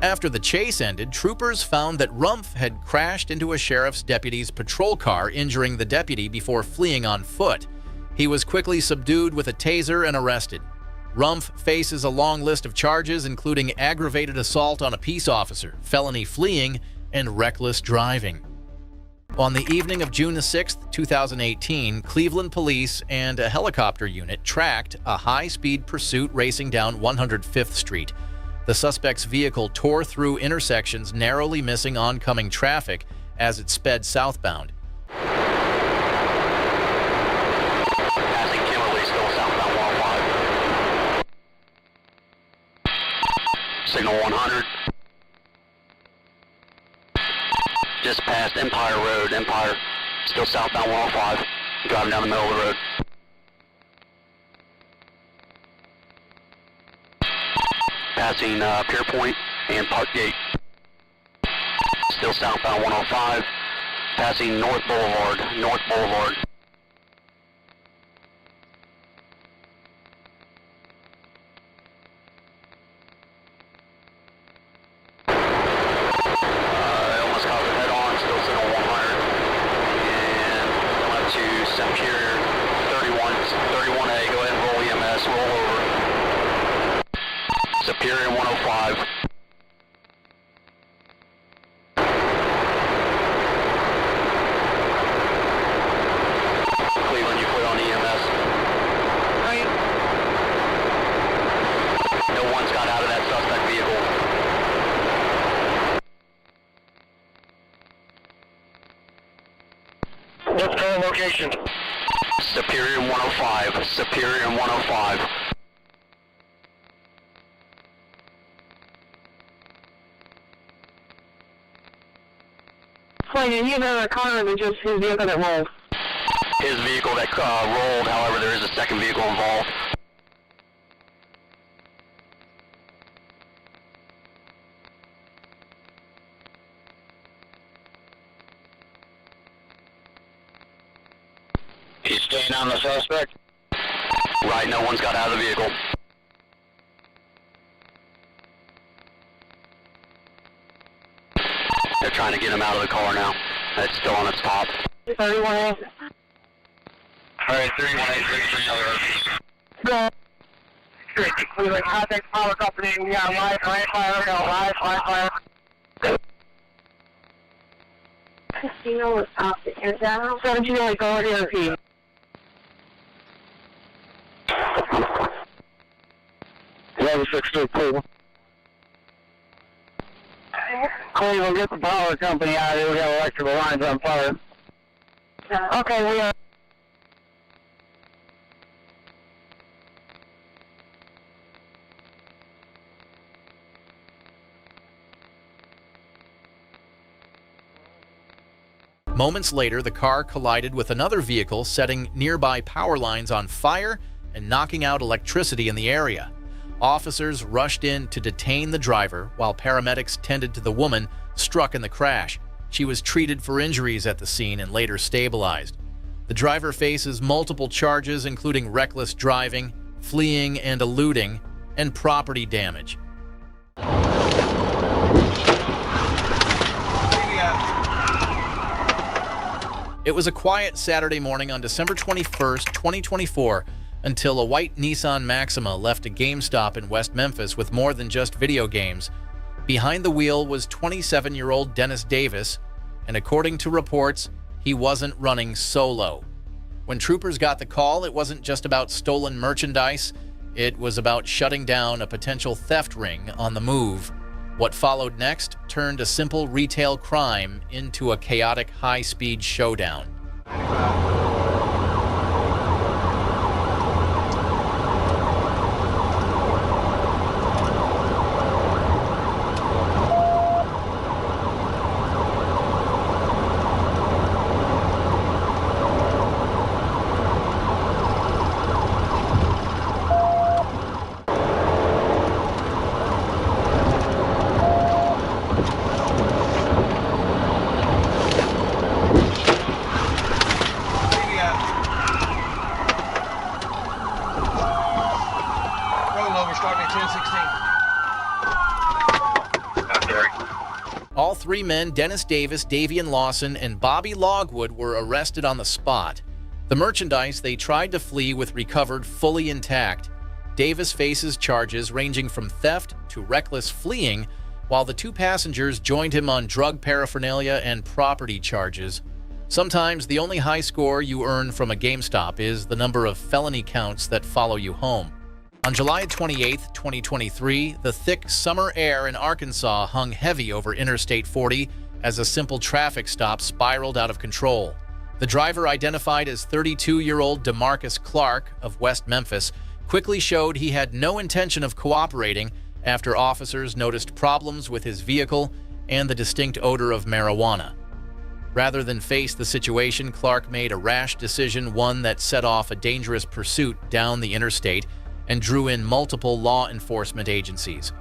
After the chase ended, troopers found that Rumpf had crashed into a sheriff's deputy's patrol car, injuring the deputy before fleeing on foot. He was quickly subdued with a taser and arrested. Rumpf faces a long list of charges, including aggravated assault on a peace officer, felony fleeing, and reckless driving. On the evening of June 6, 2018, Cleveland police and a helicopter unit tracked a high-speed pursuit racing down 105th Street. The suspect's vehicle tore through intersections, narrowly missing oncoming traffic as it sped southbound. Passing Kimberly, still southbound 105. Signal 100. Just past Empire Road, Empire, still southbound 105. Driving down the middle of the road. Passing Pier Point and Park Gate. Still southbound 105. Passing North Boulevard, North Boulevard. Almost caused a head-on, still signal 100. And left to Superior 31A. Go ahead and roll EMS, roll over. Superior 105. Cleveland, you clear on EMS. Right. No one's got out of that suspect vehicle. What's current location? Superior 105. Superior 105. Wait, did he have another car or was it just his vehicle that rolled? His vehicle that rolled, however, there is a second vehicle involved. He's staying on the suspect? Right, no one's got out of the vehicle. They're trying to get him out of the car now. It's still on its top. 31A. Alright, 318, Go. We like contact power company. We got live, right fire, we got live fire. Casino was off the internet. So did you like go over here, Pete? Level 62, Cleveland. Cleveland, get the power company out of here. We got electrical lines on fire. Okay, we are. Moments later, the car collided with another vehicle, setting nearby power lines on fire and knocking out electricity in the area. Officers rushed in to detain the driver, while paramedics tended to the woman struck in the crash. She was treated for injuries at the scene and later stabilized. The driver faces multiple charges, including reckless driving, fleeing and eluding, and property damage. It was a quiet Saturday morning on December 21st, 2024, until a white Nissan Maxima left a GameStop in West Memphis with more than just video games. Behind the wheel was 27-year-old Dennis Davis, and according to reports, he wasn't running solo. When troopers got the call, it wasn't just about stolen merchandise, it was about shutting down a potential theft ring on the move. What followed next turned a simple retail crime into a chaotic high-speed showdown. All three men, Dennis Davis, Davian Lawson, and Bobby Logwood, were arrested on the spot. The merchandise they tried to flee with recovered fully intact. Davis faces charges ranging from theft to reckless fleeing, while the two passengers joined him on drug paraphernalia and property charges. Sometimes the only high score you earn from a GameStop is the number of felony counts that follow you home. On July 28, 2023, the thick summer air in Arkansas hung heavy over Interstate 40 as a simple traffic stop spiraled out of control. The driver, identified as 32-year-old DeMarcus Clark of West Memphis, quickly showed he had no intention of cooperating after officers noticed problems with his vehicle and the distinct odor of marijuana. Rather than face the situation, Clark made a rash decision, one that set off a dangerous pursuit down the interstate and drew in multiple law enforcement agencies.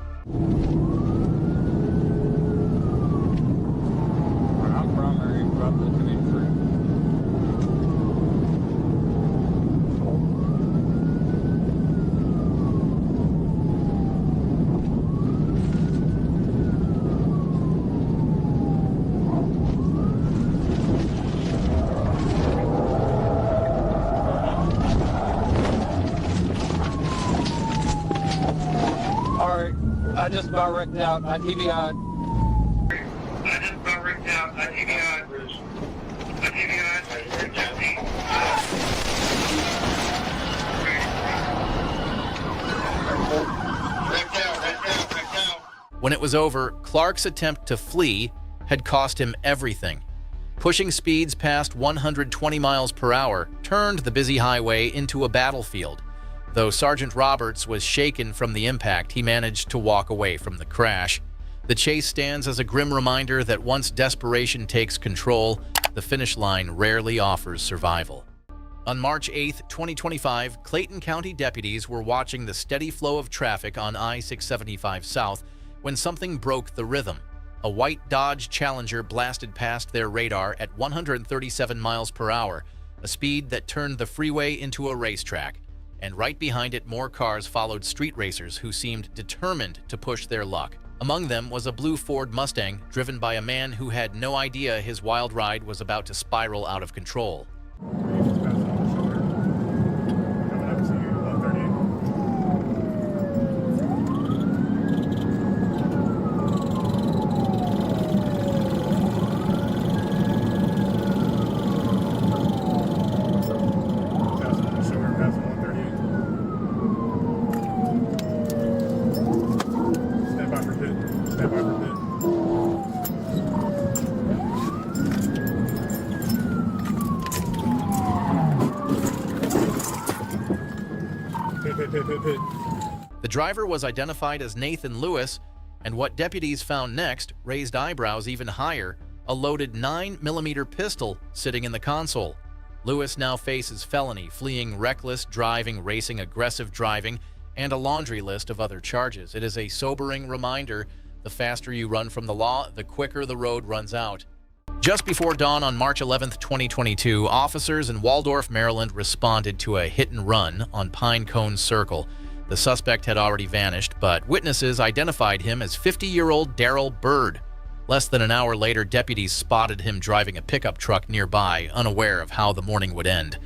I just about wrecked out. I TBI'd. When it was over, Clark's attempt to flee had cost him everything. Pushing speeds past 120 miles per hour turned the busy highway into a battlefield. Though Sergeant Roberts was shaken from the impact, he managed to walk away from the crash. The chase stands as a grim reminder that once desperation takes control, the finish line rarely offers survival. On March 8, 2025, Clayton County deputies were watching the steady flow of traffic on I-675 South when something broke the rhythm. A white Dodge Challenger blasted past their radar at 137 miles per hour, a speed that turned the freeway into a racetrack. And right behind it, more cars followed street racers who seemed determined to push their luck. Among them was a blue Ford Mustang driven by a man who had no idea his wild ride was about to spiral out of control. The driver was identified as Nathan Lewis, and what deputies found next raised eyebrows even higher: a loaded 9mm pistol sitting in the console. Lewis now faces felony, fleeing, reckless driving, racing, aggressive driving, and a laundry list of other charges. It is a sobering reminder: the faster you run from the law, the quicker the road runs out. Just before dawn on March 11, 2022, officers in Waldorf, Maryland responded to a hit-and-run on Pine Cone Circle. The suspect had already vanished, but witnesses identified him as 50-year-old Darrell Bird. Less than an hour later, deputies spotted him driving a pickup truck nearby, unaware of how the morning would end.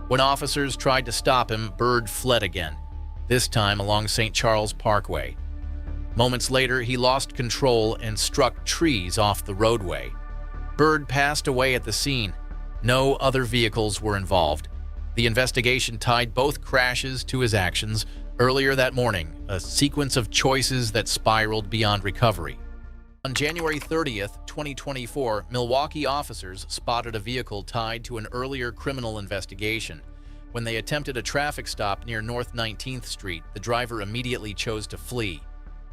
When officers tried to stop him, Bird fled again, this time along St. Charles Parkway. Moments later, he lost control and struck trees off the roadway. Bird passed away at the scene. No other vehicles were involved. The investigation tied both crashes to his actions. Earlier that morning, a sequence of choices that spiraled beyond recovery. On January 30th, 2024, Milwaukee officers spotted a vehicle tied to an earlier criminal investigation. When they attempted a traffic stop near North 19th Street, the driver immediately chose to flee.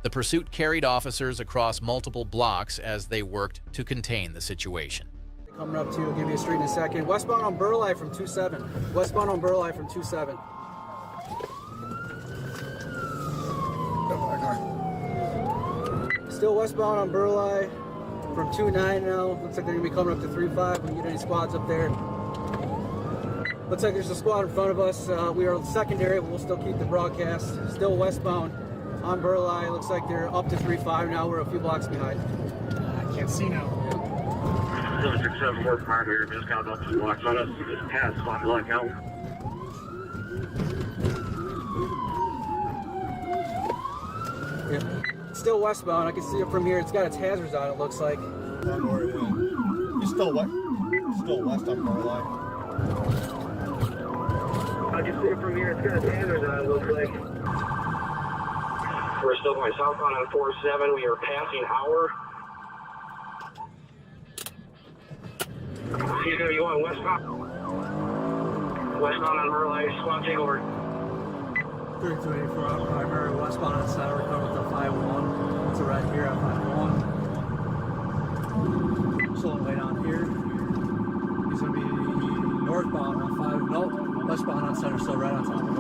The pursuit carried officers across multiple blocks as they worked to contain the situation. Coming up to you, give you a street in a second. Westbound on Burleigh from 27. Westbound on Burleigh from 27. Still westbound on Burleigh from 29 now. Looks like they're gonna be coming up to 35. We can get any squads up there. Looks like there's a squad in front of us. We are secondary, but we'll still keep the broadcast. Still westbound on Burleigh. Looks like they're up to 35 now. We're a few blocks behind. I can't see now. 767 Park here, just counting up 2 blocks on us. Just past spot luck out. Yeah. Still westbound. I can see it from here. It's got its hazards on, it looks like. You're still what? Still west on Burleigh. I can see it from here. It's got its hazards on, it looks like. We're still going southbound on 47. We are passing Howard. He's going to be going westbound. Westbound on Burleigh. Squad take over. 3284 out primary, westbound on center, we're coming with the 5-1. It's a red here at 5-1. Slowing way down here. He's going to be northbound on 5, nope, westbound on center, still right on top of him.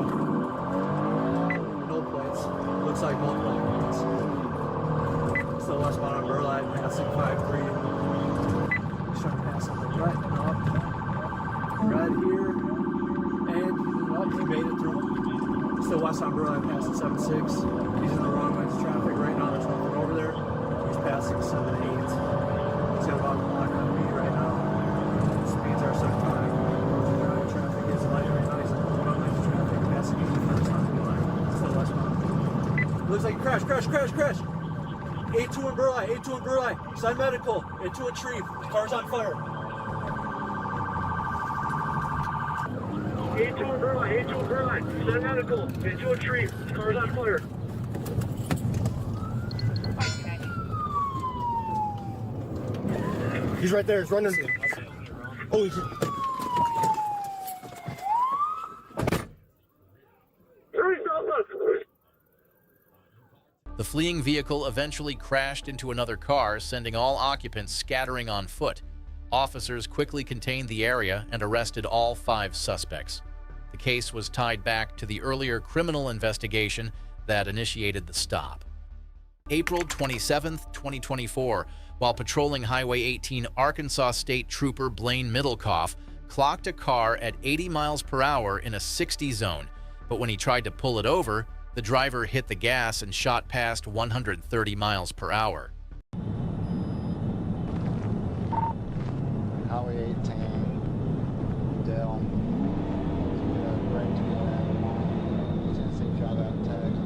No plates. Looks like both white plates. Still westbound on Burleigh, passing 5-3. He's trying to pass on the right, up. Red here, and up, he made it through. Still west on Burleigh, passing 7-6. He's in the wrong lanes of traffic right now. There's nothing over there. He's passing 7-8. He's got about a block on me right now. Speeds are 75. Traffic is light right now. He's in the wrong lanes of traffic, passing 81 on the line. Still westbound. Looks like crash. 8-2 in Burleigh. Side medical. 8-2 in Tree. Car's on fire. 8-2 in Burleigh. Send medical. 8-2 in Tree. Car's on fire. He's right there. He's running. Holy shit. The fleeing vehicle eventually crashed into another car, sending all occupants scattering on foot. Officers quickly contained the area and arrested all 5 suspects. The case was tied back to the earlier criminal investigation that initiated the stop. April 27, 2024, while patrolling Highway 18, Arkansas State Trooper Blaine Middlecoff clocked a car at 80 miles per hour in a 60 zone, but when he tried to pull it over, the driver hit the gas and shot past 130 miles per hour. Highway 18, Dell. Tennessee shot out tags.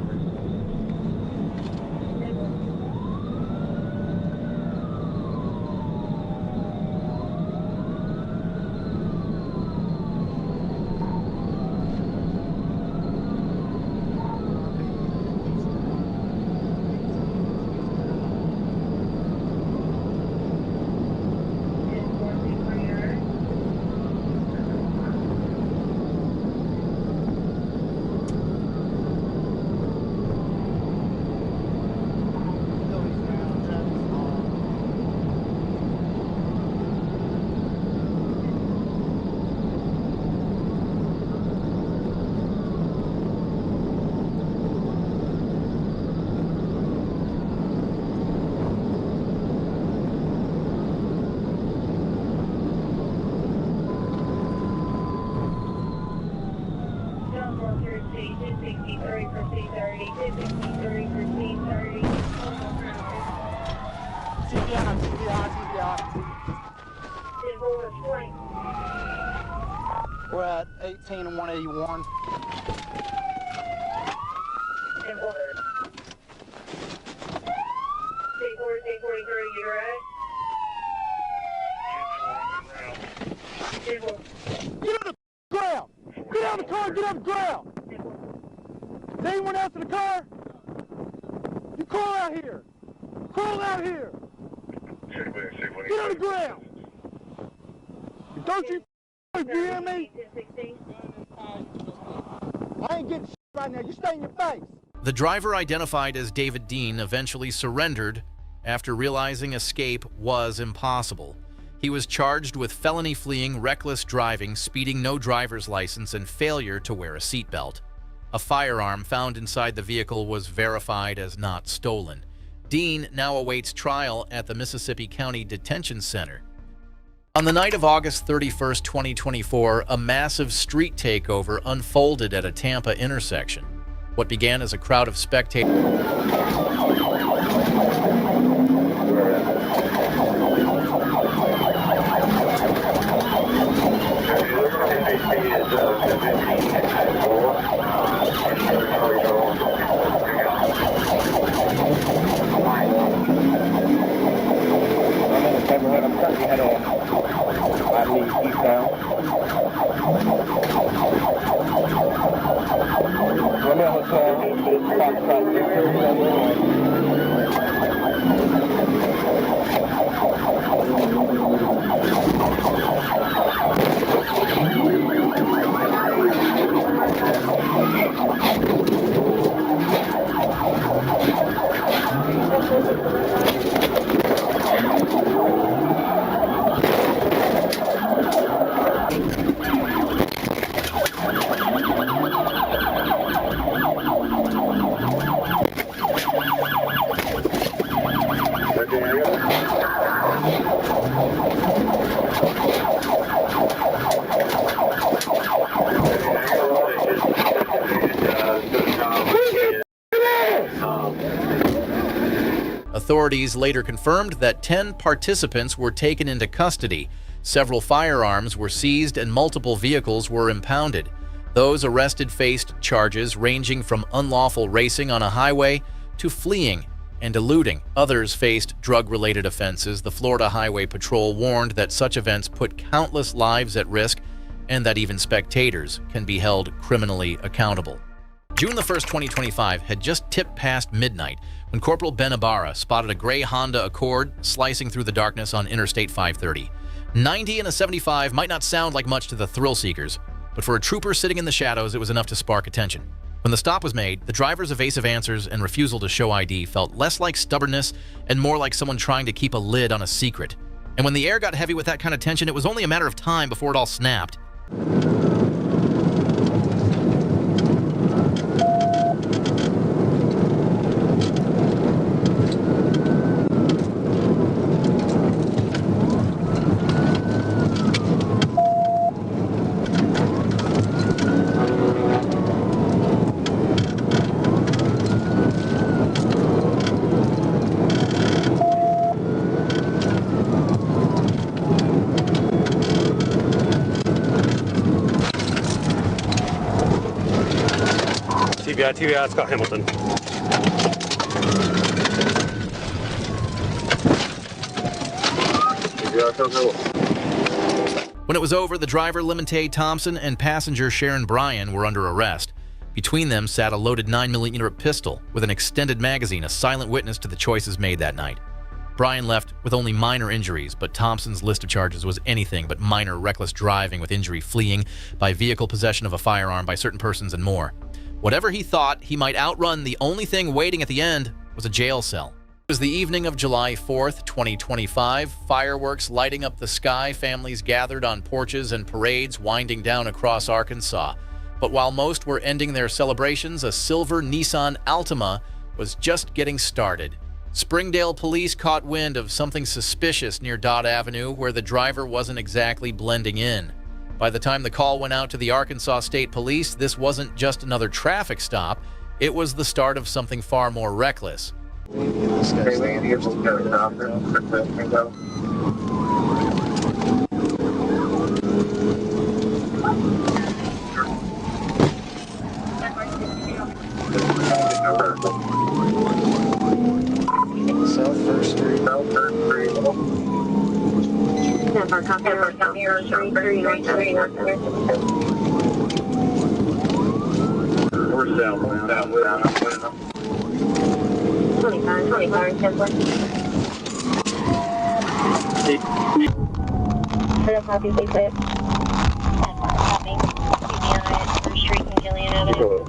We're at 18 and 181. Get on the ground! Get out of the car! Get on the ground! Is anyone else in the car? You crawl out here! Crawl out here! Get on the ground! Don't you hear me? I ain't getting right now. You stay in your face. The driver, identified as David Dean, eventually surrendered after realizing escape was impossible. He was charged with felony fleeing, reckless driving, speeding, no driver's license, and failure to wear a seatbelt. A firearm found inside the vehicle was verified as not stolen. Dean now awaits trial at the Mississippi County Detention Center. On the night of August 31, 2024, a massive street takeover unfolded at a Tampa intersection. What began as a crowd of spectators I'm currently heading eastbound. Romeo Hotel, Foxtrot 6 Authorities later confirmed that 10 participants were taken into custody. Several firearms were seized and multiple vehicles were impounded. Those arrested faced charges ranging from unlawful racing on a highway to fleeing and eluding. Others faced drug-related offenses. The Florida Highway Patrol warned that such events put countless lives at risk and that even spectators can be held criminally accountable. June 1st, 2025 had just tipped past midnight when Corporal Ben Ibarra spotted a gray Honda Accord slicing through the darkness on Interstate 530. 90 and a 75 might not sound like much to the thrill seekers, but for a trooper sitting in the shadows, it was enough to spark attention. When the stop was made, the driver's evasive answers and refusal to show ID felt less like stubbornness and more like someone trying to keep a lid on a secret. And when the air got heavy with that kind of tension, it was only a matter of time before it all snapped. TBI, Scott Hamilton. When it was over, the driver, Lemontae Thompson, and passenger Sharon Bryan were under arrest. Between them sat a loaded 9mm pistol with an extended magazine, a silent witness to the choices made that night. Bryan left with only minor injuries, but Thompson's list of charges was anything but minor reckless driving with injury, fleeing, by vehicle possession of a firearm by certain persons, and more. Whatever he thought he might outrun, the only thing waiting at the end was a jail cell. It was the evening of July 4th, 2025. Fireworks lighting up the sky, families gathered on porches, and parades winding down across Arkansas. But while most were ending their celebrations, a silver Nissan Altima was just getting started. Springdale police caught wind of something suspicious near Dodd Avenue where the driver wasn't exactly blending in. By the time the call went out to the Arkansas State Police, this wasn't just another traffic stop. It was the start of something far more reckless. South First Street. Number company 0393. We're southbound. 25 Temple. Hello, copy, please. Copy. TBI, First Street and Gillian Avenue.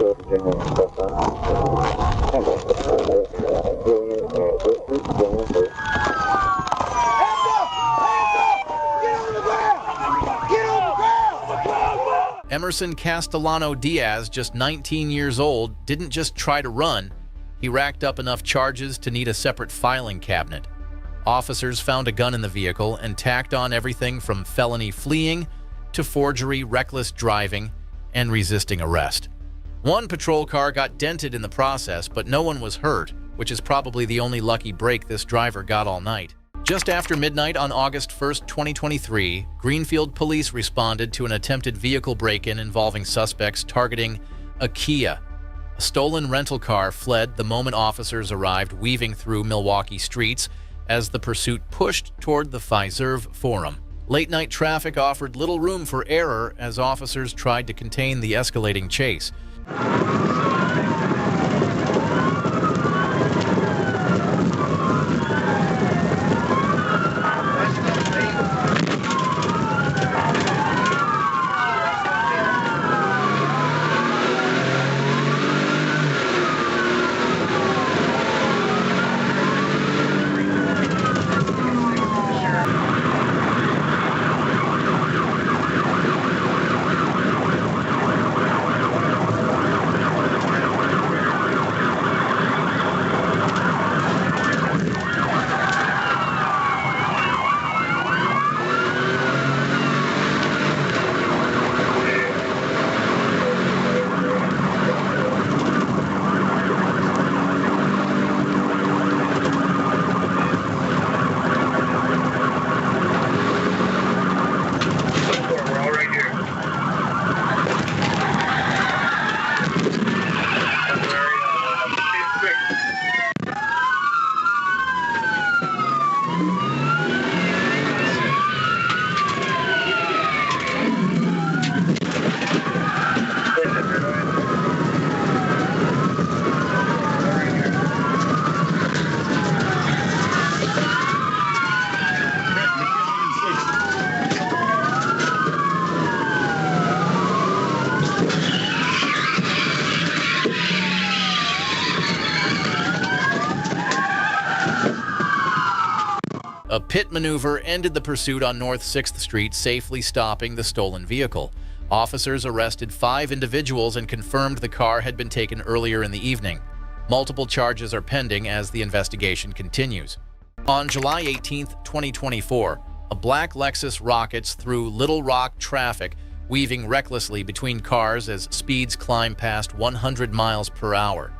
Emerson Castellano Diaz, just 19 years old, didn't just try to run. He racked up enough charges to need a separate filing cabinet. Officers found a gun in the vehicle and tacked on everything from felony fleeing to forgery, reckless driving, and resisting arrest. One patrol car got dented in the process, but no one was hurt, which is probably the only lucky break this driver got all night. Just after midnight on August 1st, 2023, Greenfield police responded to an attempted vehicle break-in involving suspects targeting a Kia. A stolen rental car fled the moment officers arrived, weaving through Milwaukee streets as the pursuit pushed toward the Fiserv Forum. Late-night traffic offered little room for error as officers tried to contain the escalating chase. A pit maneuver ended the pursuit on North 6th Street, safely stopping the stolen vehicle. Officers arrested 5 individuals and confirmed the car had been taken earlier in the evening. Multiple charges are pending as the investigation continues. On July 18, 2024, a black Lexus rockets through Little Rock traffic, weaving recklessly between cars as speeds climb past 100 miles per hour.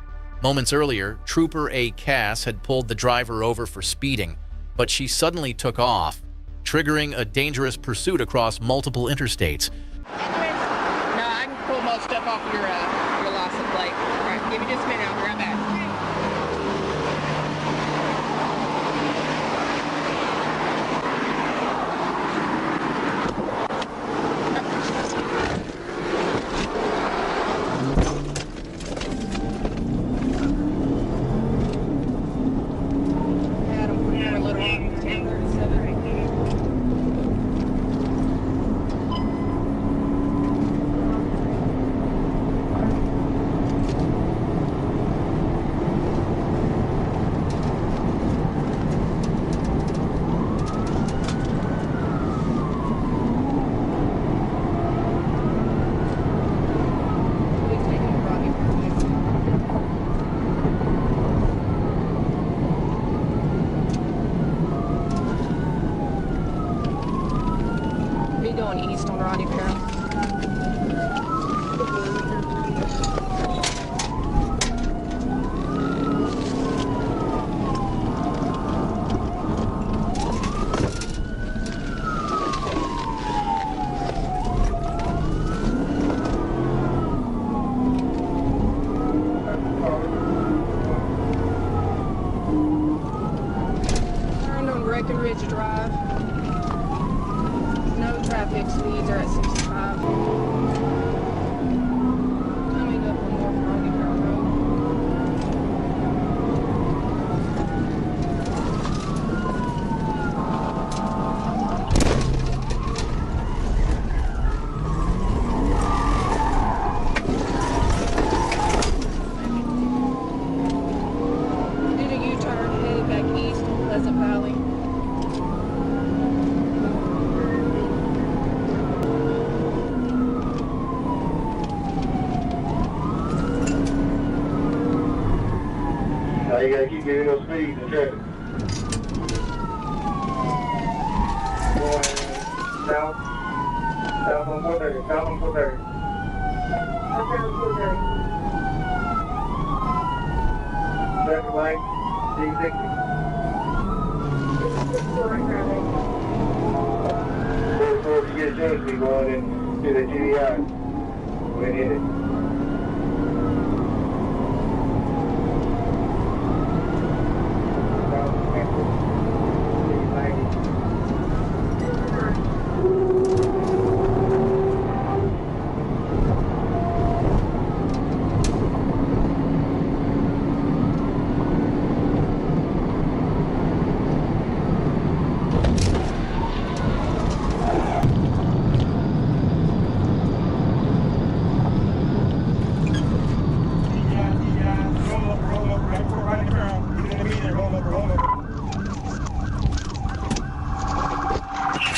Moments earlier, Trooper A. Cass had pulled the driver over for speeding, but she suddenly took off, triggering a dangerous pursuit across multiple interstates. No, I can pull most stuff off your license plate. All right, give me just a minute. I'll be right back. Going east on Rodney Barrow. Turned on Breckenridge Drive. No traffic, speeds are at 65. Coming up on North Rodney Barrow Road. Did a U-turn headed back east on Pleasant Valley. Now you gotta keep giving those speeds and traffic. Going south on 430, south on 430. Traffic light, D60. So if you get a chance to be going into the GDI, go ahead and hit it.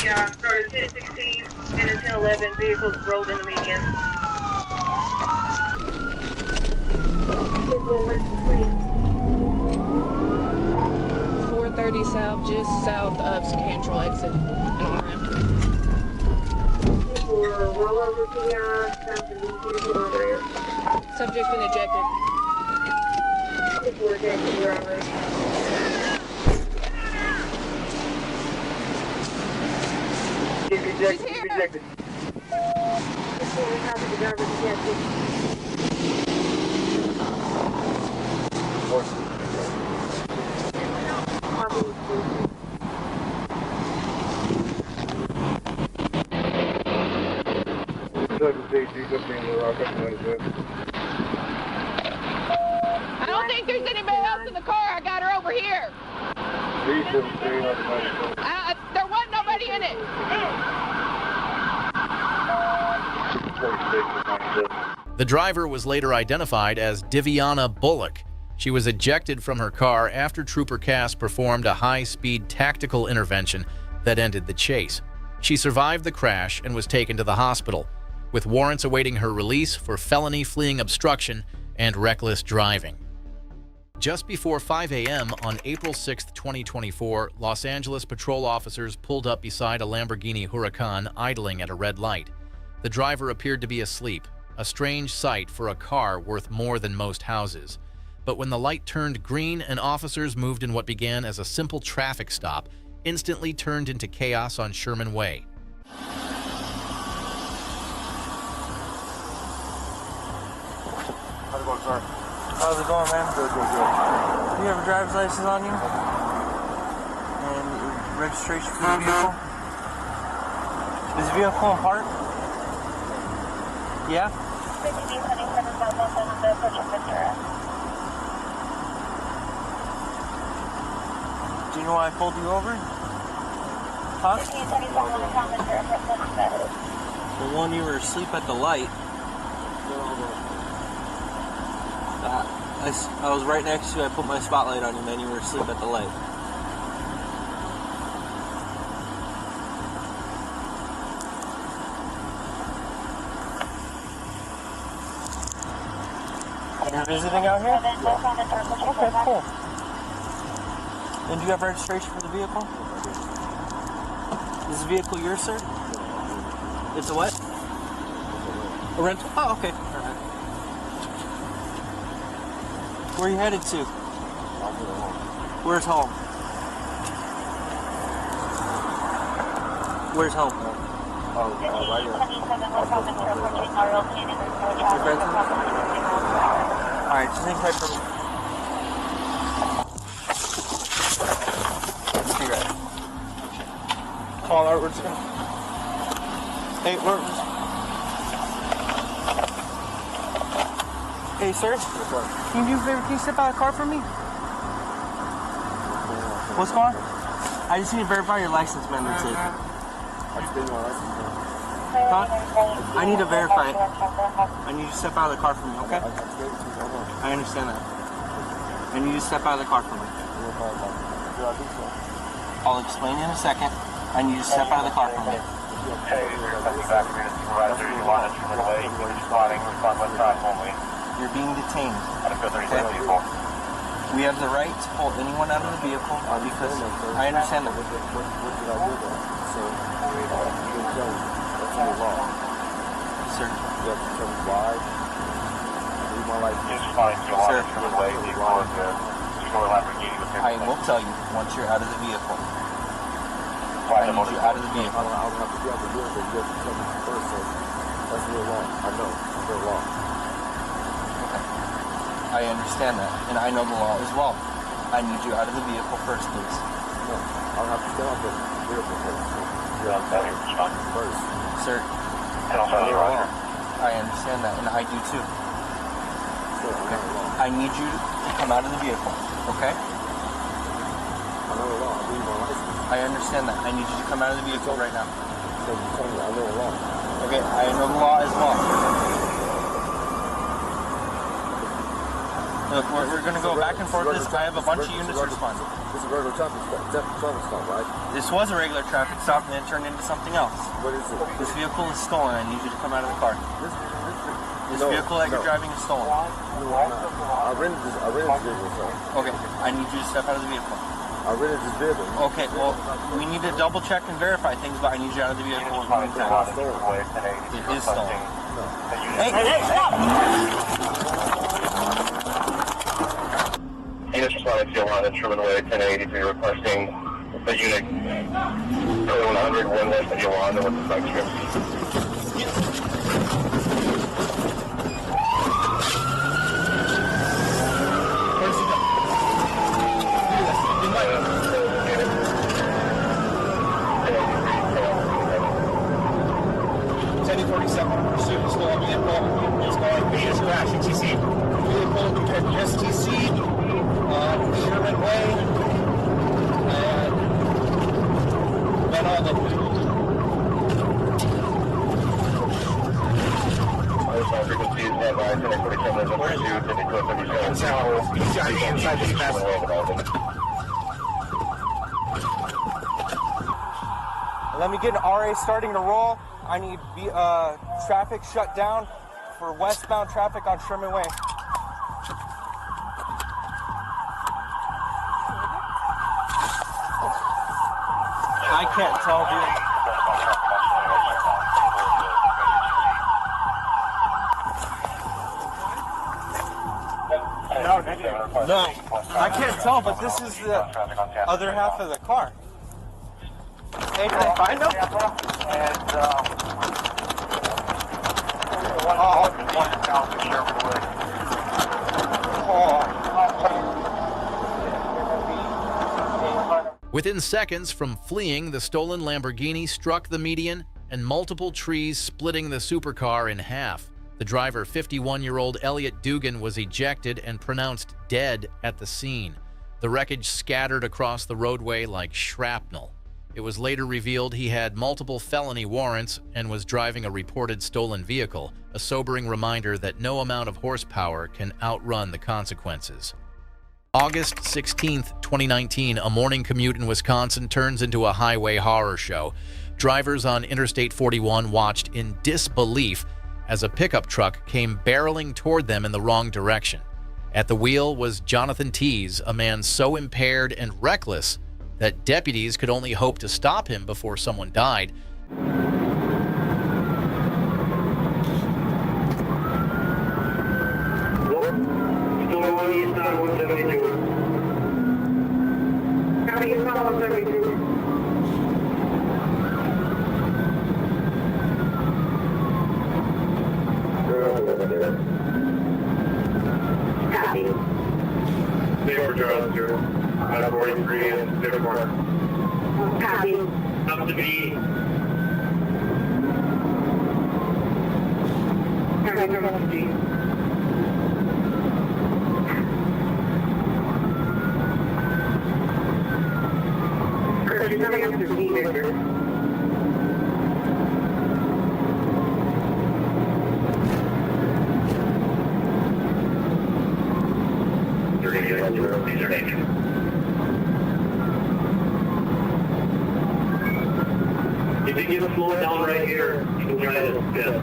Yeah, started 10:16 and at 10:11 vehicles rolled in the median. .430 south, just south of Cantrell exit and on ramp. Rollover PR, south of the Subject's been ejected. We're ejected drivers. Rejected, rejected. I don't think there's anybody else in the car. I got her over here. There wasn't nobody in it. The driver was later identified as Diviana Bullock. She was ejected from her car after Trooper Cass performed a high-speed tactical intervention that ended the chase. She survived the crash and was taken to the hospital, with warrants awaiting her release for felony fleeing obstruction and reckless driving. Just before 5 a.m. on April 6, 2024, Los Angeles patrol officers pulled up beside a Lamborghini Huracan idling at a red light. The driver appeared to be asleep, a strange sight for a car worth more than most houses. But when the light turned green and officers moved in what began as a simple traffic stop, instantly turned into chaos on Sherman Way. How's it going, sir? How's it going, man? Good. Do you have a driver's license on you? And registration for the vehicle? Is the vehicle in park? Yeah? Do you know why I pulled you over? Huh? Well, when you were asleep at the light, I was right next to you. I put my spotlight on you, man. You were asleep at the light. You're visiting out here? Okay, cool. And do you have registration for the vehicle? Is the vehicle yours, sir? It's a what? A rental? Oh, okay. Alright. Where are you headed to? Where's home? Where's home? Right here. Alright, just hang tight for me. Be right. Call out, where's it going? Hey, where? Hey, sir? Can you do a favor? Can you step out of the car for me? What's going on? I just need to verify your license, man. That's it. Huh? I need to verify it. I need you to step out of the car for me, okay? I understand that. I need you to step out of the car for me. I'll explain in a second. I need you to step out of the car for me. You're being detained. Okay? We have the right to pull anyone out of the vehicle because I understand that. Sir. I will tell you once you're out of the vehicle. I need you out of the vehicle. That's real law. I know. It's real law. Okay. I understand that, and I know the law as well. I need you out of the vehicle first, please. No, I'll have to stay off the vehicle first. First. Sir. I understand that, and I do too. Okay. I need you to come out of the vehicle, okay? I know the law. I believe my license. I understand that. I need you to come out of the vehicle right now. So you tell me I know the law. Okay, I know the law as well. Look, we're going to go back and forth. I have a bunch of units responding. This is a regular traffic stop, right? This was a regular traffic stop and then turned into something else. What is it? This vehicle is stolen. I need you to come out of the car. This vehicle that you're driving is stolen. No, I rented this vehicle, sir. Okay, I need you to step out of the vehicle. I rented this vehicle. Okay, well, we need to double check and verify things, but I need you out of the vehicle. It is stolen. Hey, hey, stop! Units responding to Yolanda, Sherman Way, 1083, requesting the unit 100, 1 west of Yolanda with the flight script. Where's he going? 1047 pursuit is still on the input. just crashed, UTC. Vehicle detected STC on Sherman Way. And Van Alden. Inside this pass. Let me get an RA starting to roll. I need traffic shut down for westbound traffic on Sherman Way. I can't tell, dude. No, I can't tell, but this is the other half of the car. Hey, can I find them? Within seconds from fleeing, the stolen Lamborghini struck the median and multiple trees, splitting the supercar in half. The driver, 51-year-old Elliot Dugan, was ejected and pronounced dead at the scene. The wreckage scattered across the roadway like shrapnel. It was later revealed he had multiple felony warrants and was driving a reported stolen vehicle, a sobering reminder that no amount of horsepower can outrun the consequences. August 16, 2019, a morning commute in Wisconsin turns into a highway horror show. Drivers on Interstate 41 watched in disbelief as a pickup truck came barreling toward them in the wrong direction. At the wheel was Jonathan Tees, a man so impaired and reckless that deputies could only hope to stop him before someone died. Out of 43 and 54. Copy. Up to B. Copy, up to B. Coming up to B, Victor. These are dangerous. If you can slow it down right here, you can try to spin.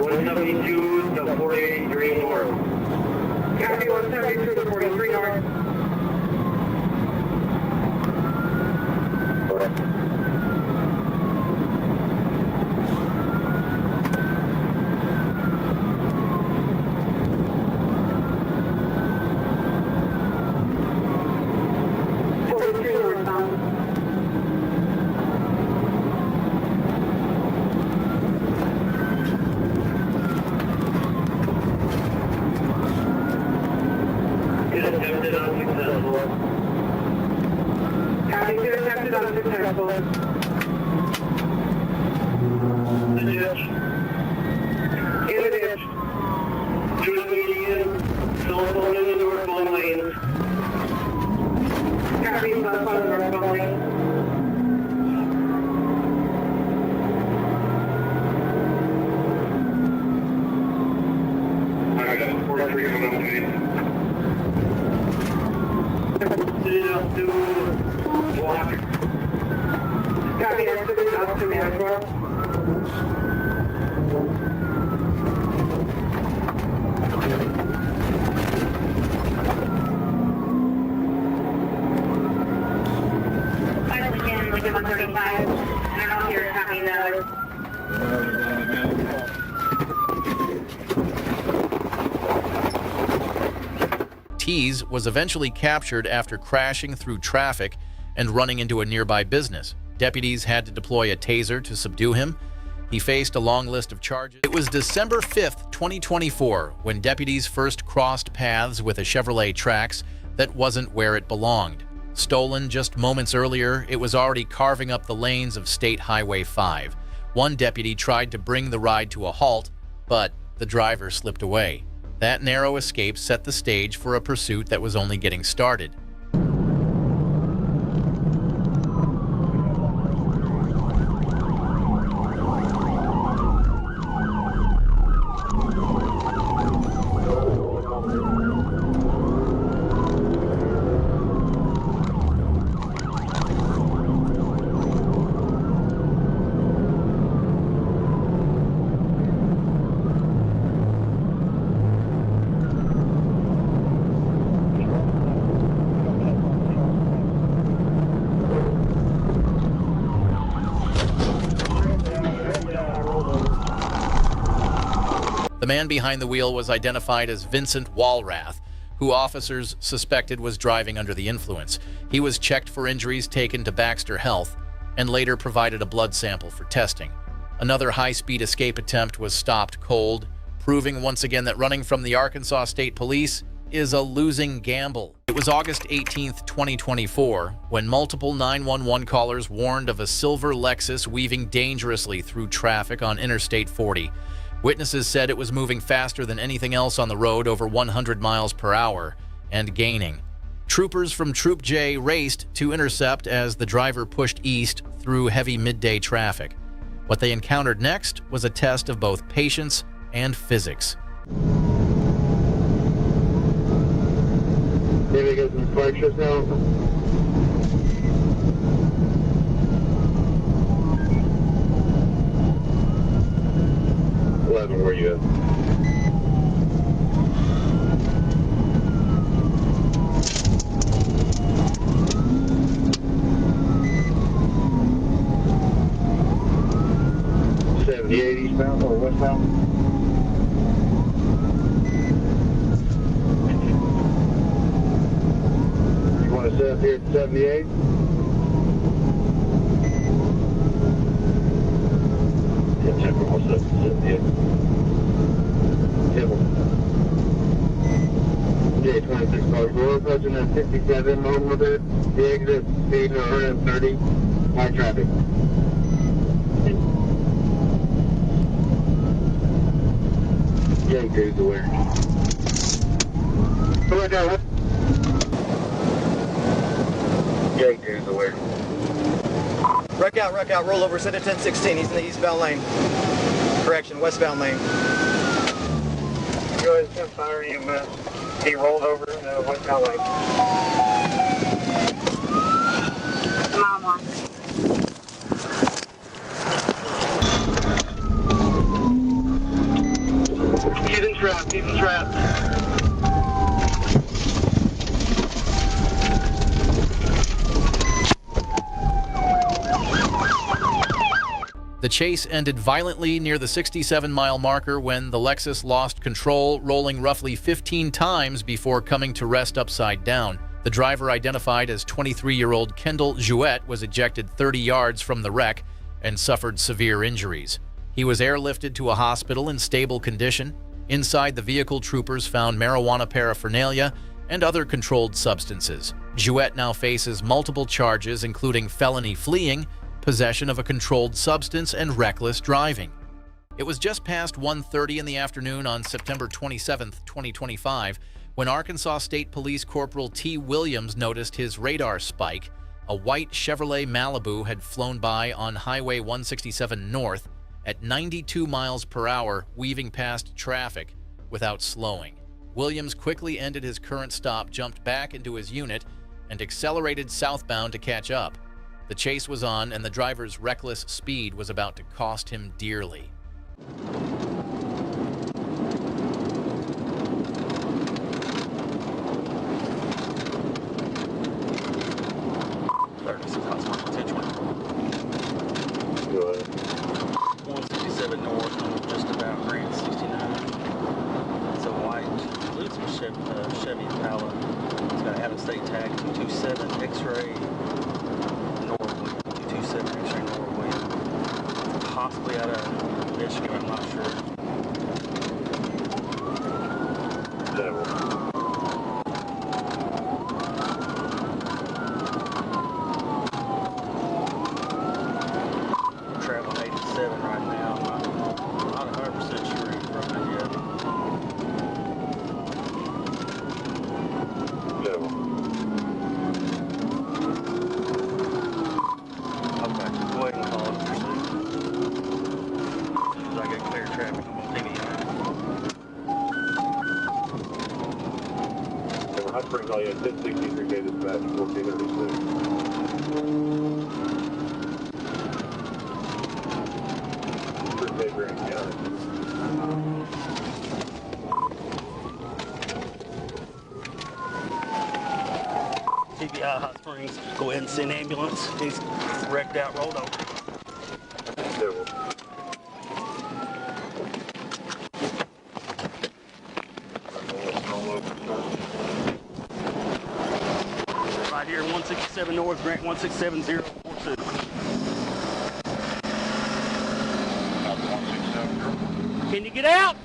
172 to 483 north. Copy 172 to 43 north. Tees was eventually captured after crashing through traffic and running into a nearby business. Deputies had to deploy a taser to subdue him. He faced a long list of charges. It was December 5th, 2024, when deputies first crossed paths with a Chevrolet Trax that wasn't where it belonged. Stolen just moments earlier, it was already carving up the lanes of State Highway 5. One deputy tried to bring the ride to a halt, but the driver slipped away. That narrow escape set the stage for a pursuit that was only getting started. The man behind the wheel was identified as Vincent Walrath, who officers suspected was driving under the influence. He was checked for injuries, taken to Baxter Health, and later provided a blood sample for testing. Another high-speed escape attempt was stopped cold, proving once again that running from the Arkansas State Police is a losing gamble. It was August 18th, 2024, when multiple 911 callers warned of a silver Lexus weaving dangerously through traffic on Interstate 40. Witnesses said it was moving faster than anything else on the road, over 100 miles per hour, and gaining. Troopers from Troop J raced to intercept as the driver pushed east through heavy midday traffic. What they encountered next was a test of both patience and physics. Maybe get some flexures now. 11, where you at? Eastbound or westbound? You want to set up here at 78? Yeah, Temple, what's up? 78. Temple. Yeah, 26 cars. We're approaching at 57 over there. The exit speed of 130. High traffic. Gate dude's aware. Come on down. Gate dude's aware. Wreck out, roll over, set at 1016. He's in the eastbound lane. Correction, westbound lane. Go ahead and send fire EMS. He rolled over in the westbound lane. Mama. He's in trap, he's in trap. The chase ended violently near the 67-mile marker when the Lexus lost control, rolling roughly 15 times before coming to rest upside down. The driver, identified as 23-year-old Kendall Jouet, was ejected 30 yards from the wreck and suffered severe injuries. He was airlifted to a hospital in stable condition. Inside the vehicle, troopers found marijuana paraphernalia and other controlled substances. Jouet now faces multiple charges, including felony fleeing, possession of a controlled substance, and reckless driving. It was just past 1:30 in the afternoon on September 27, 2025, when Arkansas State Police Corporal T. Williams noticed his radar spike. A white Chevrolet Malibu had flown by on Highway 167 North at 92 miles per hour, weaving past traffic without slowing. Williams quickly ended his current stop, jumped back into his unit, and accelerated southbound to catch up. The chase was on, and the driver's reckless speed was about to cost him dearly. Go ahead. 167 north, just about Grant 69. It's a white, I believe it's a Chevy Impala. It's got an out-of-state tag, 227 X-ray Norwood, 227 X-ray Norwood. Possibly out of Michigan, I'm not sure. Hot Springs, all you had 1063K dispatch, 1436. Grand County. TBI Hot Springs, go ahead and send ambulance. He's wrecked out, rolled over. Right here, 167 North, Grant 167042. Can you get out?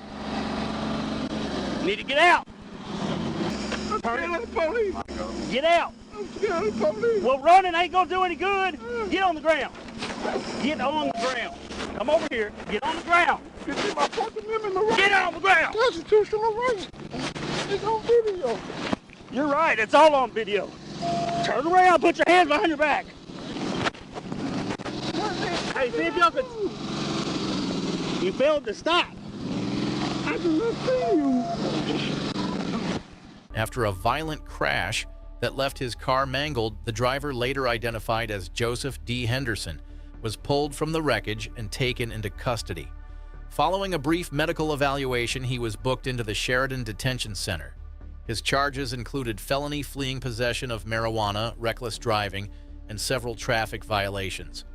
Need to get out. I'm scared of the police. Get out. I'm scared of the police. Well, running ain't gonna do any good. Get on the ground. Get on the ground. Come over here. Get on the ground. You see my Fourth Amendment right? Get on the ground. Constitutional rights. It's on video. You're right. It's all on video. Turn around. Put your hands behind your back. Hey, see if y'all could. You failed to stop. I do not see you. After a violent crash that left his car mangled, the driver, later identified as Joseph D. Henderson, was pulled from the wreckage and taken into custody. Following a brief medical evaluation, he was booked into the Sheridan Detention Center. His charges included felony fleeing possession of marijuana, reckless driving, and several traffic violations.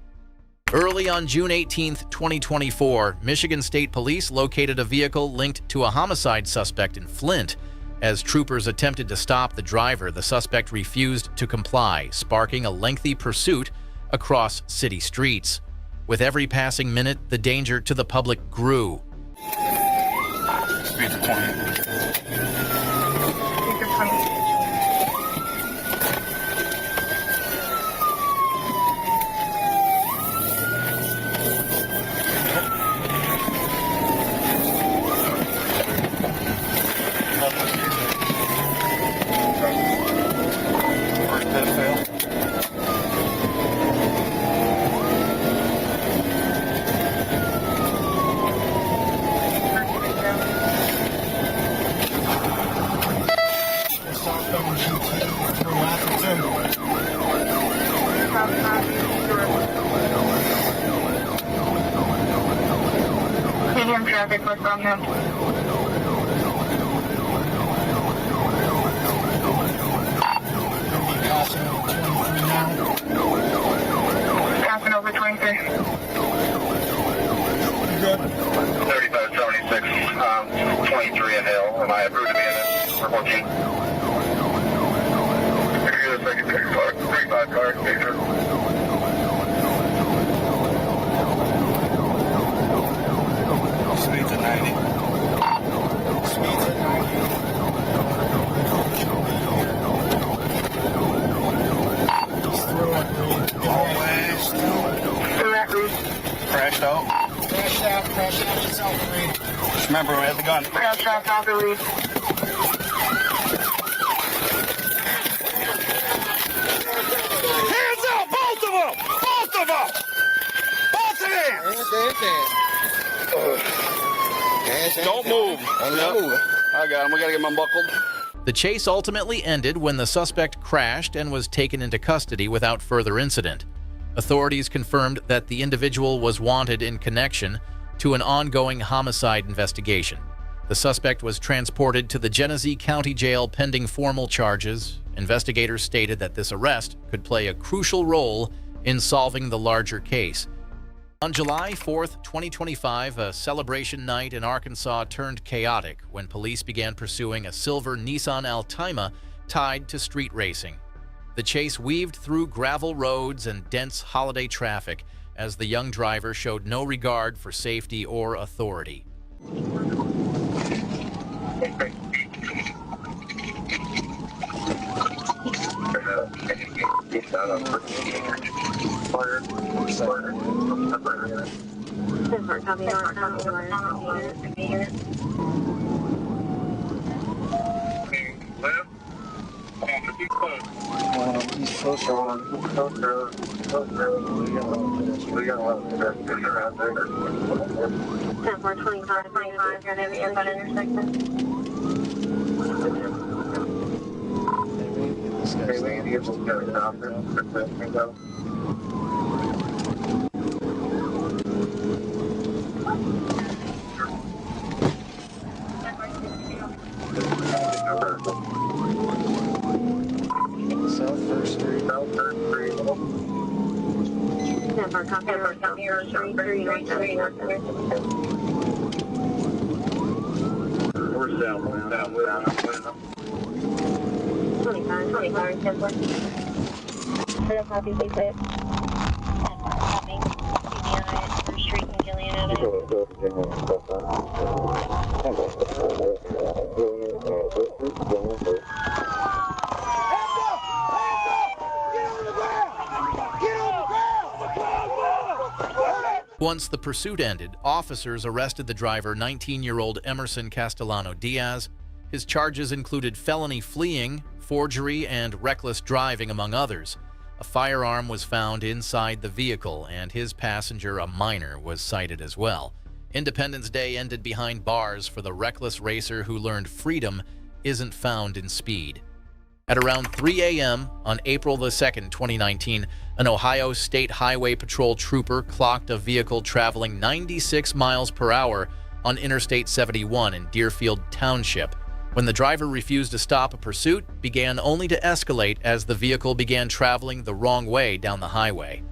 Early on June 18, 2024, Michigan State Police located a vehicle linked to a homicide suspect in Flint. As troopers attempted to stop the driver, the suspect refused to comply, sparking a lengthy pursuit across city streets. With every passing minute, the danger to the public grew. Speed of 20. First test fail. Medium traffic, what's from him? Passing over 23. Good. 3576, 23 in Hill. Am I approved to be in this for 14? You're the secondary car, 35 car, Victor. Speed's at 90. Speed's at 90. Crashed out. Crashed out yourself, Reed. Just remember, we had the gun. Crashed out, Dr. Reed. Hands up, both of them! Both of them! Both of them! Don't move. I got him. We got to get him unbuckled. The chase ultimately ended when the suspect crashed and was taken into custody without further incident. Authorities confirmed that the individual was wanted in connection to an ongoing homicide investigation. The suspect was transported to the Genesee County Jail pending formal charges. Investigators stated that this arrest could play a crucial role in solving the larger case. On July 4th, 2025, a celebration night in Arkansas turned chaotic when police began pursuing a silver Nissan Altima tied to street racing. The chase weaved through gravel roads and dense holiday traffic as the young driver showed no regard for safety or authority. He's so strong. We got a lot of pressure out there. 10-4-25, you're near the inbound intersection. this guy's South First Street. We're down. 25, 10. Hello, copy, please. Copy. First Street in Gillian Once the pursuit ended, officers arrested the driver, 19-year-old Emerson Castellano Diaz. His charges included felony fleeing, forgery, and reckless driving, among others. A firearm was found inside the vehicle, and his passenger, a minor, was cited as well. Independence Day ended behind bars for the reckless racer who learned freedom isn't found in speed. At around 3 a.m. on April 2, 2019, an Ohio State Highway Patrol trooper clocked a vehicle traveling 96 miles per hour on Interstate 71 in Deerfield Township. When the driver refused to stop, a pursuit began only to escalate as the vehicle began traveling the wrong way down the highway.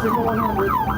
Signal 100.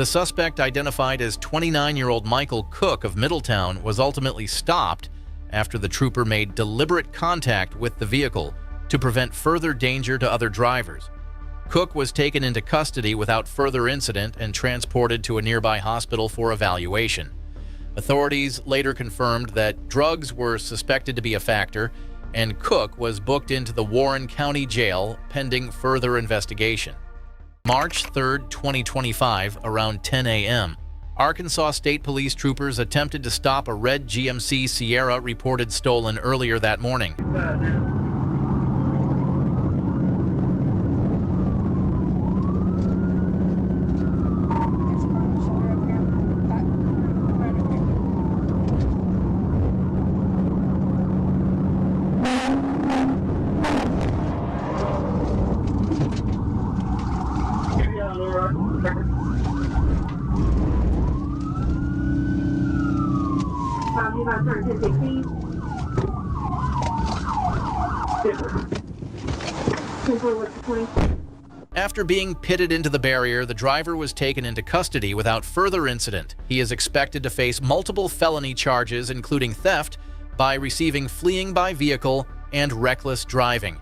The suspect, identified as 29-year-old Michael Cook of Middletown, was ultimately stopped after the trooper made deliberate contact with the vehicle to prevent further danger to other drivers. Cook was taken into custody without further incident and transported to a nearby hospital for evaluation. Authorities later confirmed that drugs were suspected to be a factor, and Cook was booked into the Warren County Jail pending further investigation. March 3, 2025, around 10 a.m., Arkansas State Police troopers attempted to stop a red GMC Sierra reported stolen earlier that morning. After being pitted into the barrier, the driver was taken into custody without further incident. He is expected to face multiple felony charges, including theft by receiving fleeing by vehicle and reckless driving.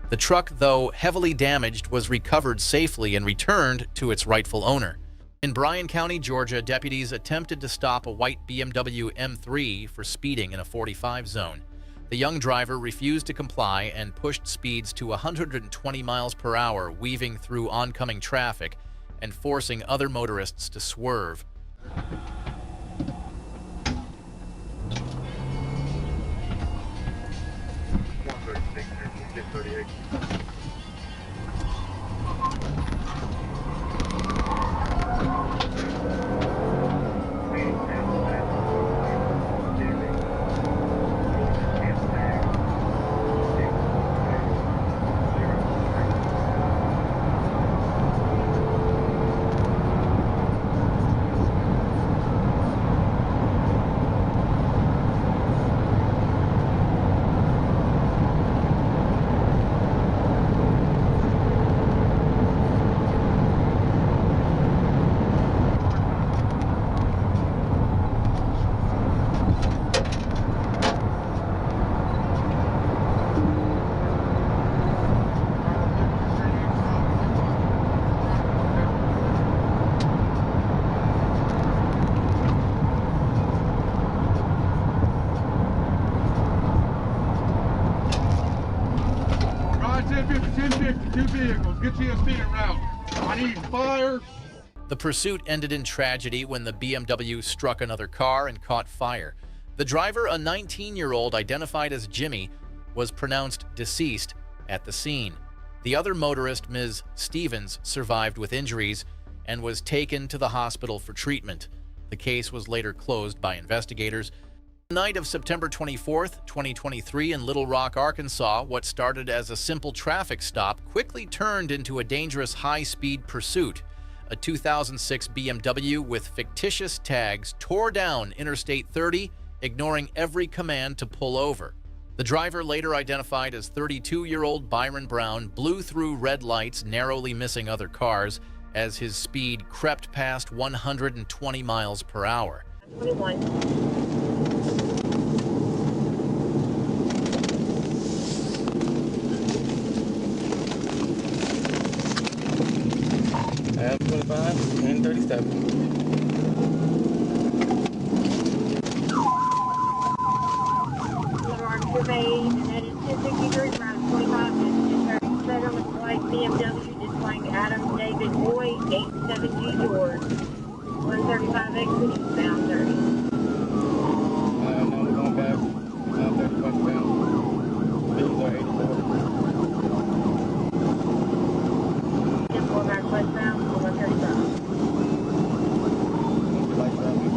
The truck, though heavily damaged, was recovered safely and returned to its rightful owner. In Bryan County, Georgia, deputies attempted to stop a white BMW M3 for speeding in a 45 zone. The young driver refused to comply and pushed speeds to 120 miles per hour, weaving through oncoming traffic and forcing other motorists to swerve. Two vehicles, get you a speeding route. I need fire. The pursuit ended in tragedy when the BMW struck another car and caught fire. The driver, a 19-year-old identified as Jimmy, was pronounced deceased at the scene. The other motorist, Ms. Stevens, survived with injuries and was taken to the hospital for treatment. The case was later closed by investigators. The night of September 24th, 2023 in Little Rock, Arkansas, what started as a simple traffic stop quickly turned into a dangerous high-speed pursuit. A 2006 BMW with fictitious tags tore down Interstate 30, ignoring every command to pull over. The driver, later identified as 32-year-old Byron Brown, blew through red lights, narrowly missing other cars, as his speed crept past 120 miles per hour. 21. I have 25 and 37. Survey, and that is 263 around 25 minutes. 37 with the white BMW displaying Adam David Boy, 870 George. 135 exit eastbound 30. Now we're going back 30 westbound. These are 84. 10-4 back westbound, 135. Light traffic.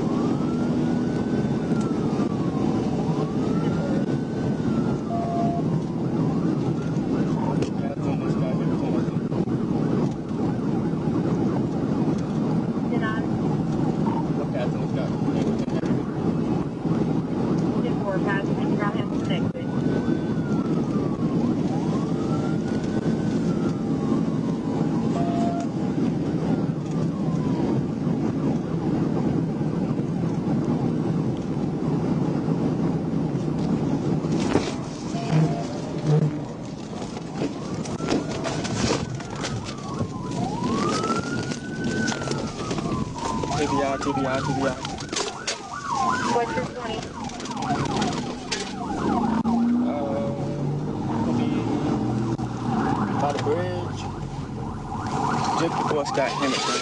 TBI. What's your 20? Will be by the bridge, just before Scott Hamilton.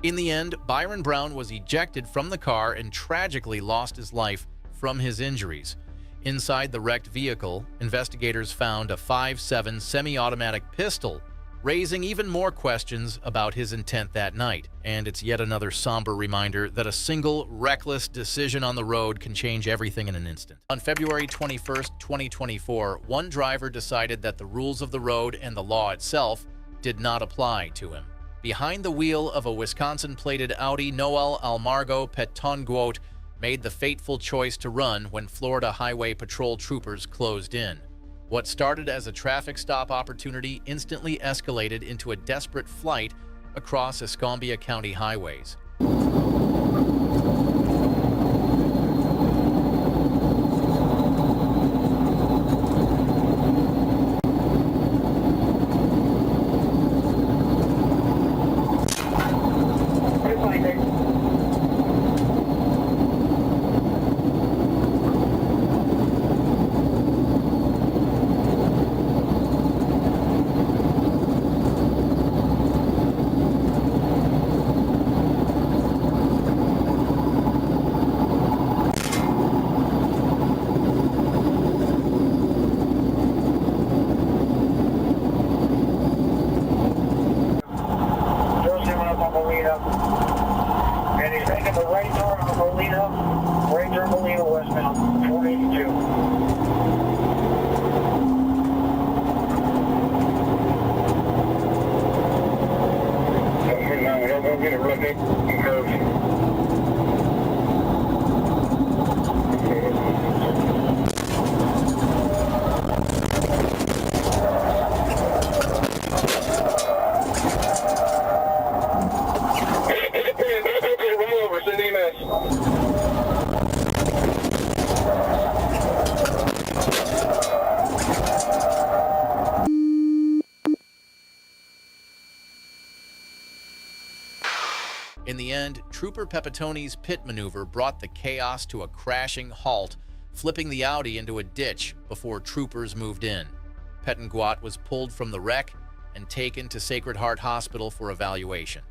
In the end, Byron Brown was ejected from the car and tragically lost his life from his injuries. Inside the wrecked vehicle, investigators found a 5.7 semi-automatic pistol, raising even more questions about his intent that night. And it's yet another somber reminder that a single reckless decision on the road can change everything in an instant. On February 21st, 2024, one driver decided that the rules of the road and the law itself did not apply to him. Behind the wheel of a Wisconsin-plated Audi, Noel Almargo Petonguot made the fateful choice to run when Florida Highway Patrol troopers closed in. What started as a traffic stop opportunity instantly escalated into a desperate flight across Escambia County highways. Okay, confirmed. Rollover, send EMS. In the end, Trooper Pepitoni's pit maneuver brought the chaos to a crashing halt, flipping the Audi into a ditch before troopers moved in. Pettenguat was pulled from the wreck and taken to Sacred Heart Hospital for evaluation.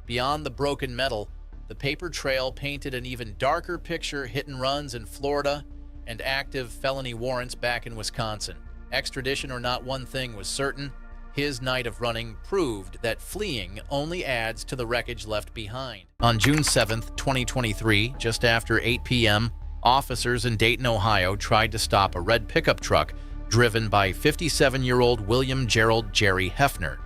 Beyond the broken metal, the paper trail painted an even darker picture: hit and runs in Florida and active felony warrants back in Wisconsin. Extradition or not, one thing was certain: his night of running proved that fleeing only adds to the wreckage left behind. On June 7th, 2023, just after 8 p.m., officers in Dayton, Ohio tried to stop a red pickup truck driven by 57-year-old William Gerald Jerry Hefner.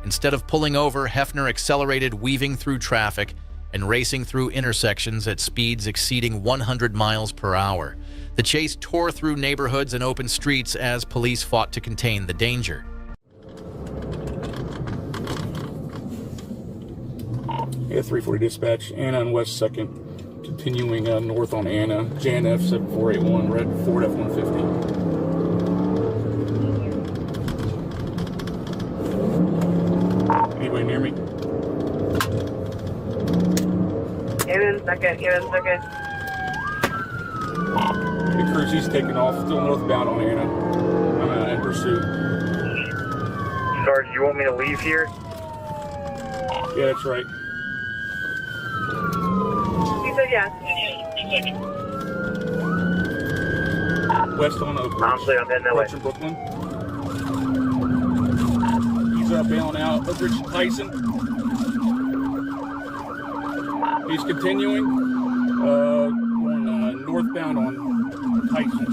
Instead of pulling over, Hefner accelerated, weaving through traffic and racing through intersections at speeds exceeding 100 miles per hour. The chase tore through neighborhoods and open streets as police fought to contain the danger. Yeah, 340 dispatch, Anna on West 2nd, continuing north on Anna, JNF 7481, red Ford F-150. Anybody near me? Even second. The crew, she's taking off, still northbound on Anna. I'm in pursuit. Sarge, you want me to leave here? Yeah, that's right. You said yes. West on Oak Ridge. Honestly, I'm heading that way. In Brooklyn. He's bailing out Oak Ridge Tyson. He's continuing, going northbound on Tyson.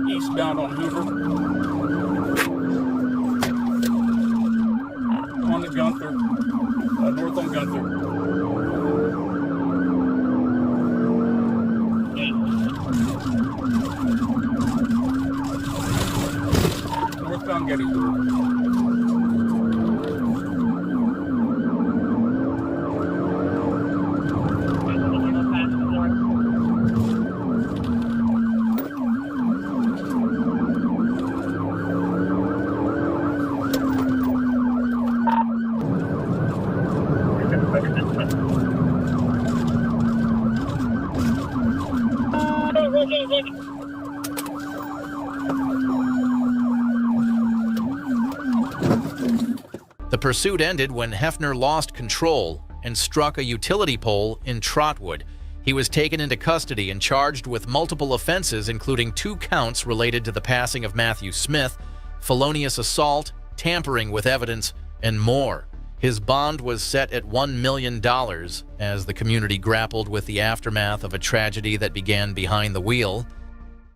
Eastbound on Hoover. On the Gunther. North on Gunther. Northbound Gettysburg. The pursuit ended when Hefner lost control and struck a utility pole in Trotwood. He was taken into custody and charged with multiple offenses, including 2 counts related to the passing of Matthew Smith, felonious assault, tampering with evidence, and more. His bond was set at $1 million as the community grappled with the aftermath of a tragedy that began behind the wheel.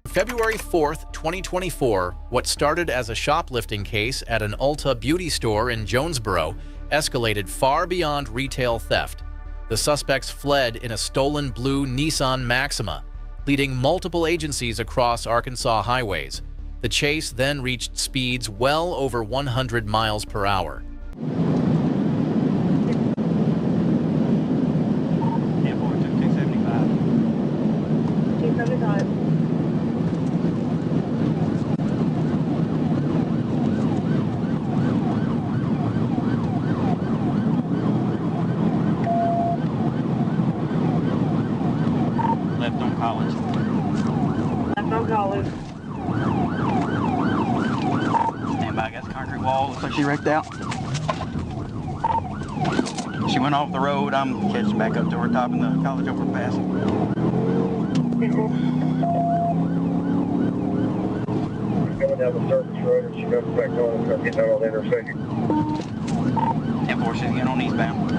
February 4th, 2024, what started as a shoplifting case at an Ulta beauty store in Jonesboro escalated far beyond retail theft. The suspects fled in a stolen blue Nissan Maxima, leading multiple agencies across Arkansas highways. The chase then reached speeds well over 100 miles per hour. Left on College. Left on College. Stand by, got the concrete wall. Looks like she wrecked out. She went off the road. I'm catching back up to her, top in the College overpass. Coming down the surface road, and she comes back on and starts getting out on the intersection. 10-4, she's getting on eastbound.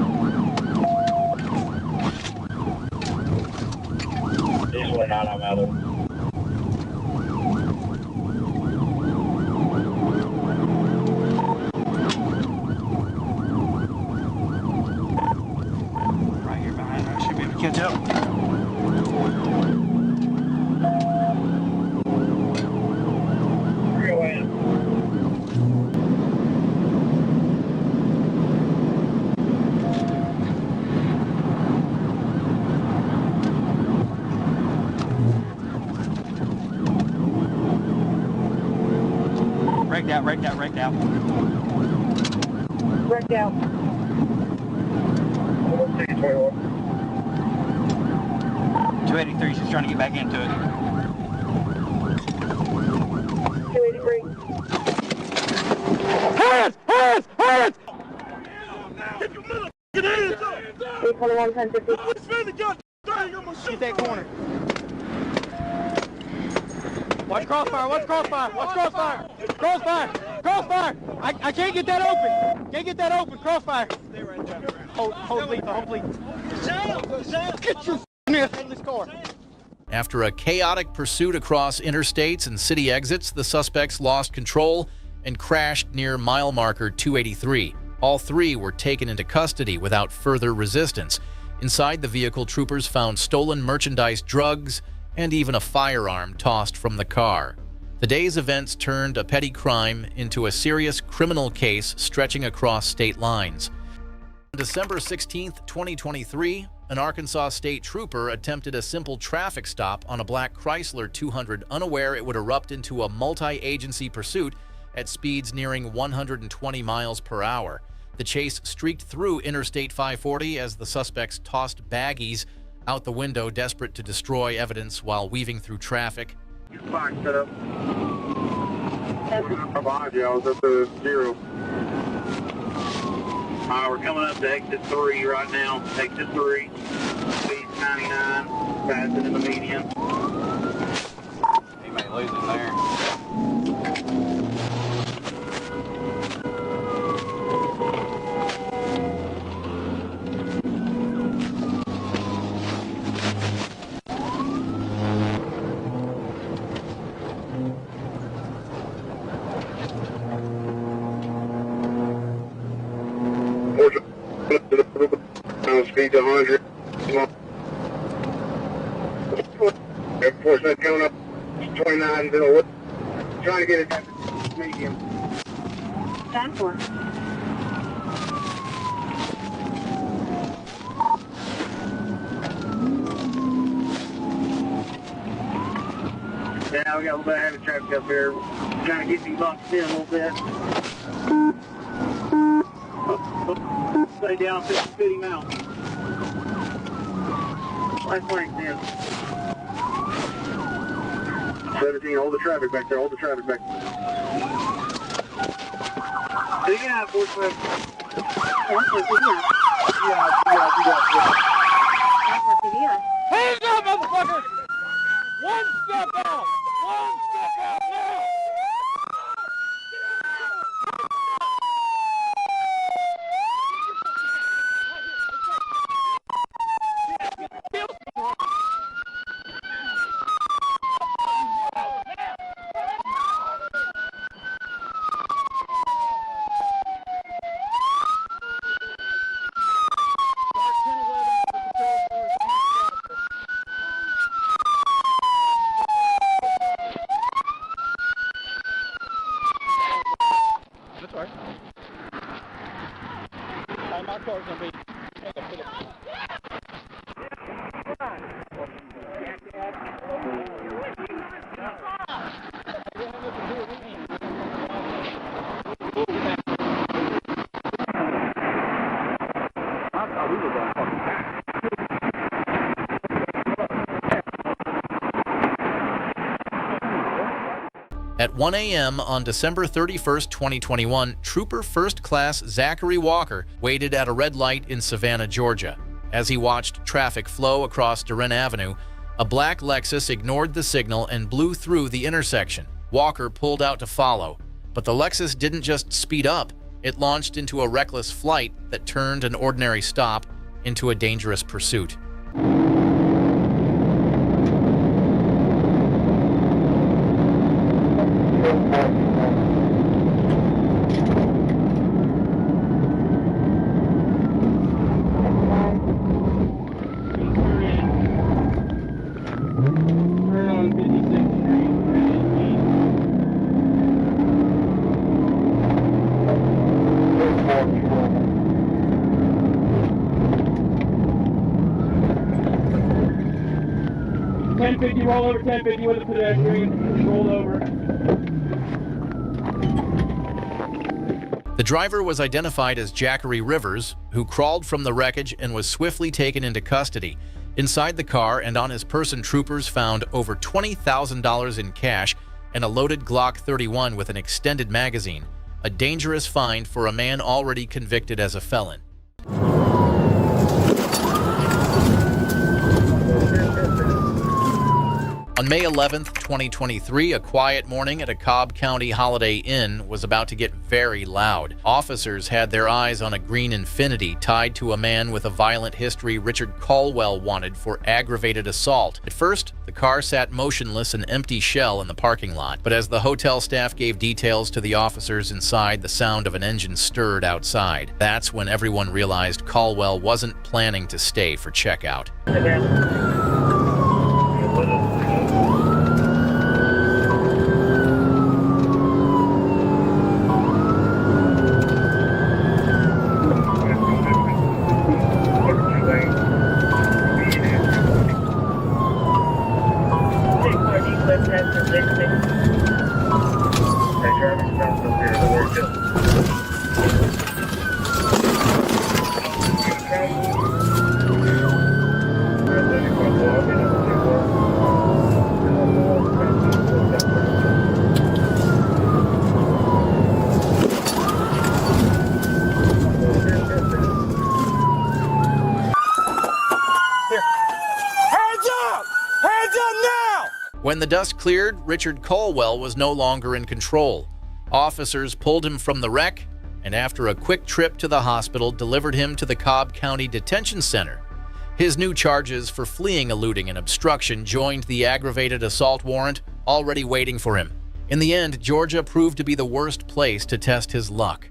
Usually not, I'm out of out. Wrecked out. 283, she's trying to get back into it. 283. Hands! 321, 1050. Get that corner. Watch crossfire. I can't get that open. Crossfire. Stay right there. Hold lethal. Get your head in this car. After a chaotic pursuit across interstates and city exits, the suspects lost control and crashed near mile marker 283. All three were taken into custody without further resistance. Inside the vehicle, troopers found stolen merchandise, drugs, and even a firearm tossed from the car. The day's events turned a petty crime into a serious criminal case stretching across state lines. On December 16, 2023, an Arkansas state trooper attempted a simple traffic stop on a black Chrysler 200, unaware it would erupt into a multi-agency pursuit at speeds nearing 120 miles per hour. The chase streaked through Interstate 540 as the suspects tossed baggies out the window, desperate to destroy evidence while weaving through traffic. Behind you, I was up to 0. We're coming up to exit 3 right now. Exit 3. Speed's 99. Passing in the median. He may lose it there. Speed to 100. Unfortunately, coming up 29. Trying to get it medium. 10-4. Yeah, we got a little bit of heavy traffic up here. Trying to get these boxed in a little bit. Stay down 50 miles. Last lane, 10. 17, hold the traffic back there, Big out, 45. Hands up, motherfucker! One step out now! That's right. My car's gonna be. At 1 a.m. on December 31st, 2021, Trooper First Class Zachary Walker waited at a red light in Savannah, Georgia. As he watched traffic flow across Duren Avenue, a black Lexus ignored the signal and blew through the intersection. Walker pulled out to follow, but the Lexus didn't just speed up. It launched into a reckless flight that turned an ordinary stop into a dangerous pursuit. Roll over 1050 with a pedestrian, roll over. The driver was identified as Jackery Rivers, who crawled from the wreckage and was swiftly taken into custody. Inside the car and on his person, troopers found over $20,000 in cash and a loaded Glock 31 with an extended magazine, a dangerous find for a man already convicted as a felon. On May 11, 2023, a quiet morning at a Cobb County Holiday Inn was about to get very loud. Officers had their eyes on a green Infiniti tied to a man with a violent history Richard Caldwell wanted for aggravated assault. At first, the car sat motionless, an empty shell in the parking lot. But as the hotel staff gave details to the officers inside, the sound of an engine stirred outside. That's when everyone realized Caldwell wasn't planning to stay for checkout. When the dust cleared, Richard Caldwell was no longer in control. Officers pulled him from the wreck and, after a quick trip to the hospital, delivered him to the Cobb County Detention Center. His new charges for fleeing, eluding, and obstruction joined the aggravated assault warrant already waiting for him. In the end, Georgia proved to be the worst place to test his luck.